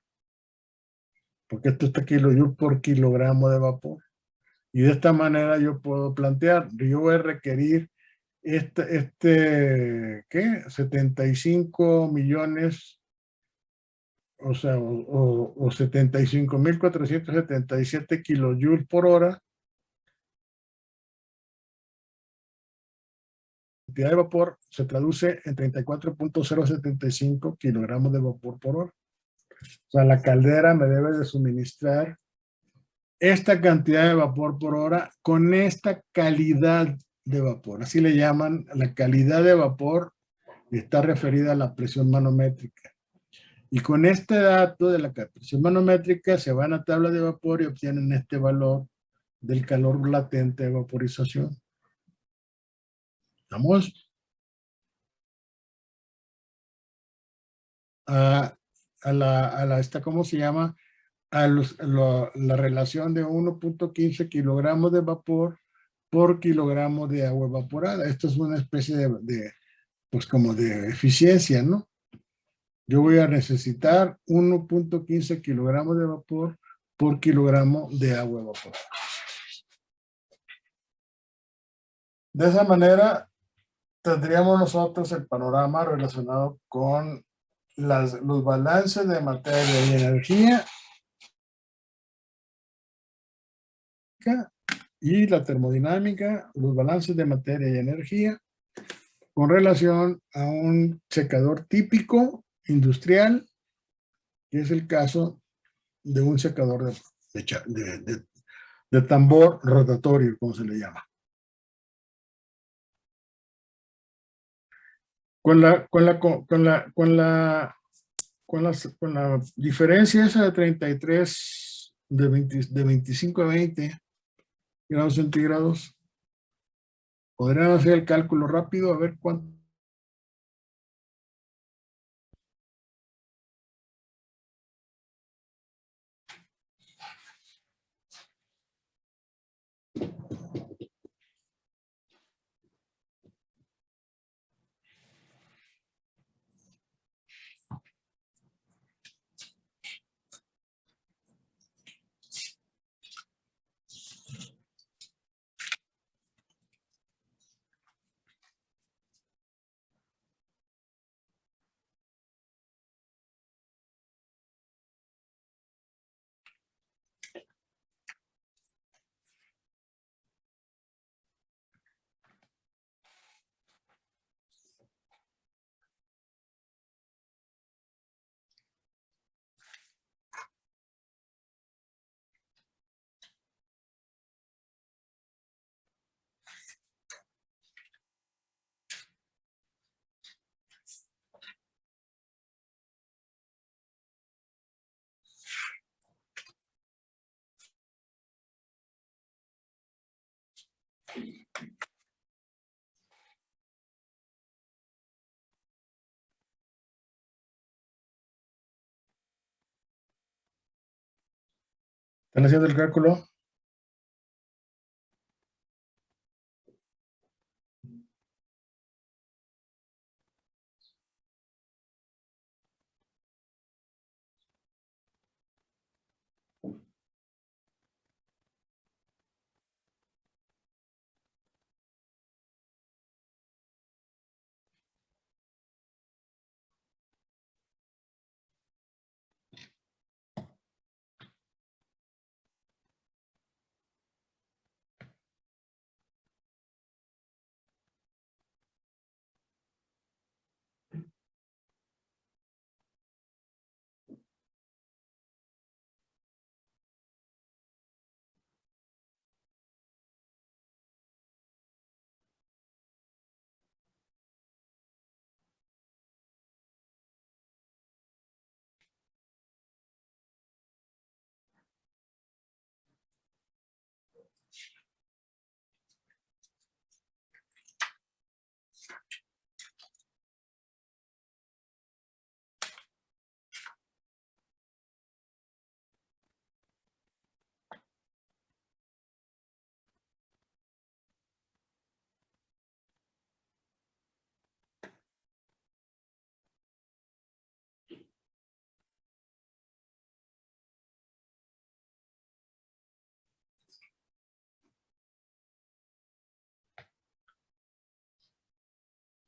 Porque esto está kilojoule por kilogramo de vapor. Y de esta manera yo puedo plantear, yo voy a requerir ¿qué? 75 millones, o sea, o 75.477 kilojoules por hora. La cantidad de vapor se traduce en 34.075 kilogramos de vapor por hora. O sea, la caldera me debe de suministrar esta cantidad de vapor por hora con esta calidad de vapor. Así le llaman la calidad de vapor, y está referida a la presión manométrica. Y con este dato de la presión manométrica se van a tabla de vapor y obtienen este valor del calor latente de vaporización. ¿Estamos? ¿Cómo se llama? La relación de 1.15 kilogramos de vapor por kilogramo de agua evaporada. Esto es una especie pues como de eficiencia, ¿no? Yo voy a necesitar 1.15 kilogramos de vapor por kilogramo de agua evaporada. De esa manera tendríamos nosotros el panorama relacionado con los balances de materia y energía y la termodinámica, los balances de materia y energía con relación a un secador típico industrial, que es el caso de un secador de tambor rotatorio, como se le llama. Con la diferencia esa de 33, de 25 a 20 grados centígrados, podrían hacer el cálculo rápido a ver cuánto. ¿Están haciendo el cálculo?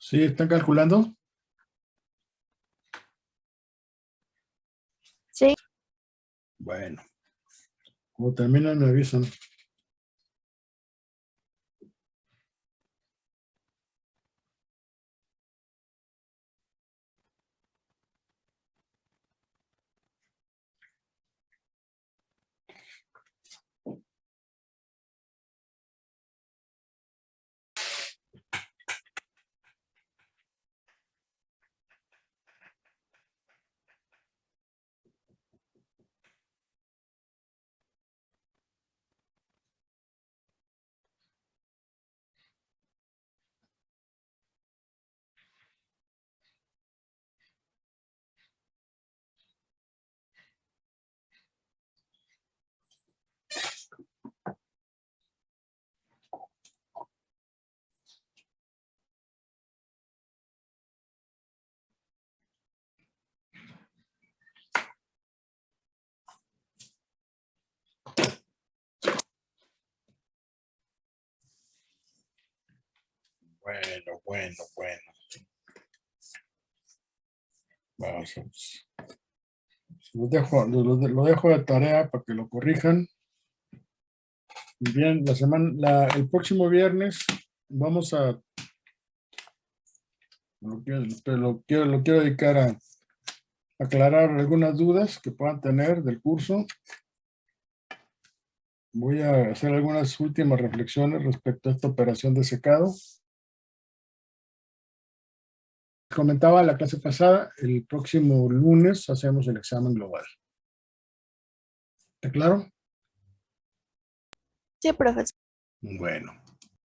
¿Sí? ¿Están calculando? Sí. Bueno. Como terminan, me avisan. Bueno. Vamos a ver. Lo dejo de tarea para que lo corrijan. Bien, el próximo viernes vamos a lo quiero dedicar a aclarar algunas dudas que puedan tener del curso. Voy a hacer algunas últimas reflexiones respecto a esta operación de secado. Comentaba la clase pasada, el próximo lunes hacemos el examen global. ¿Está claro? Sí, profesor. Bueno.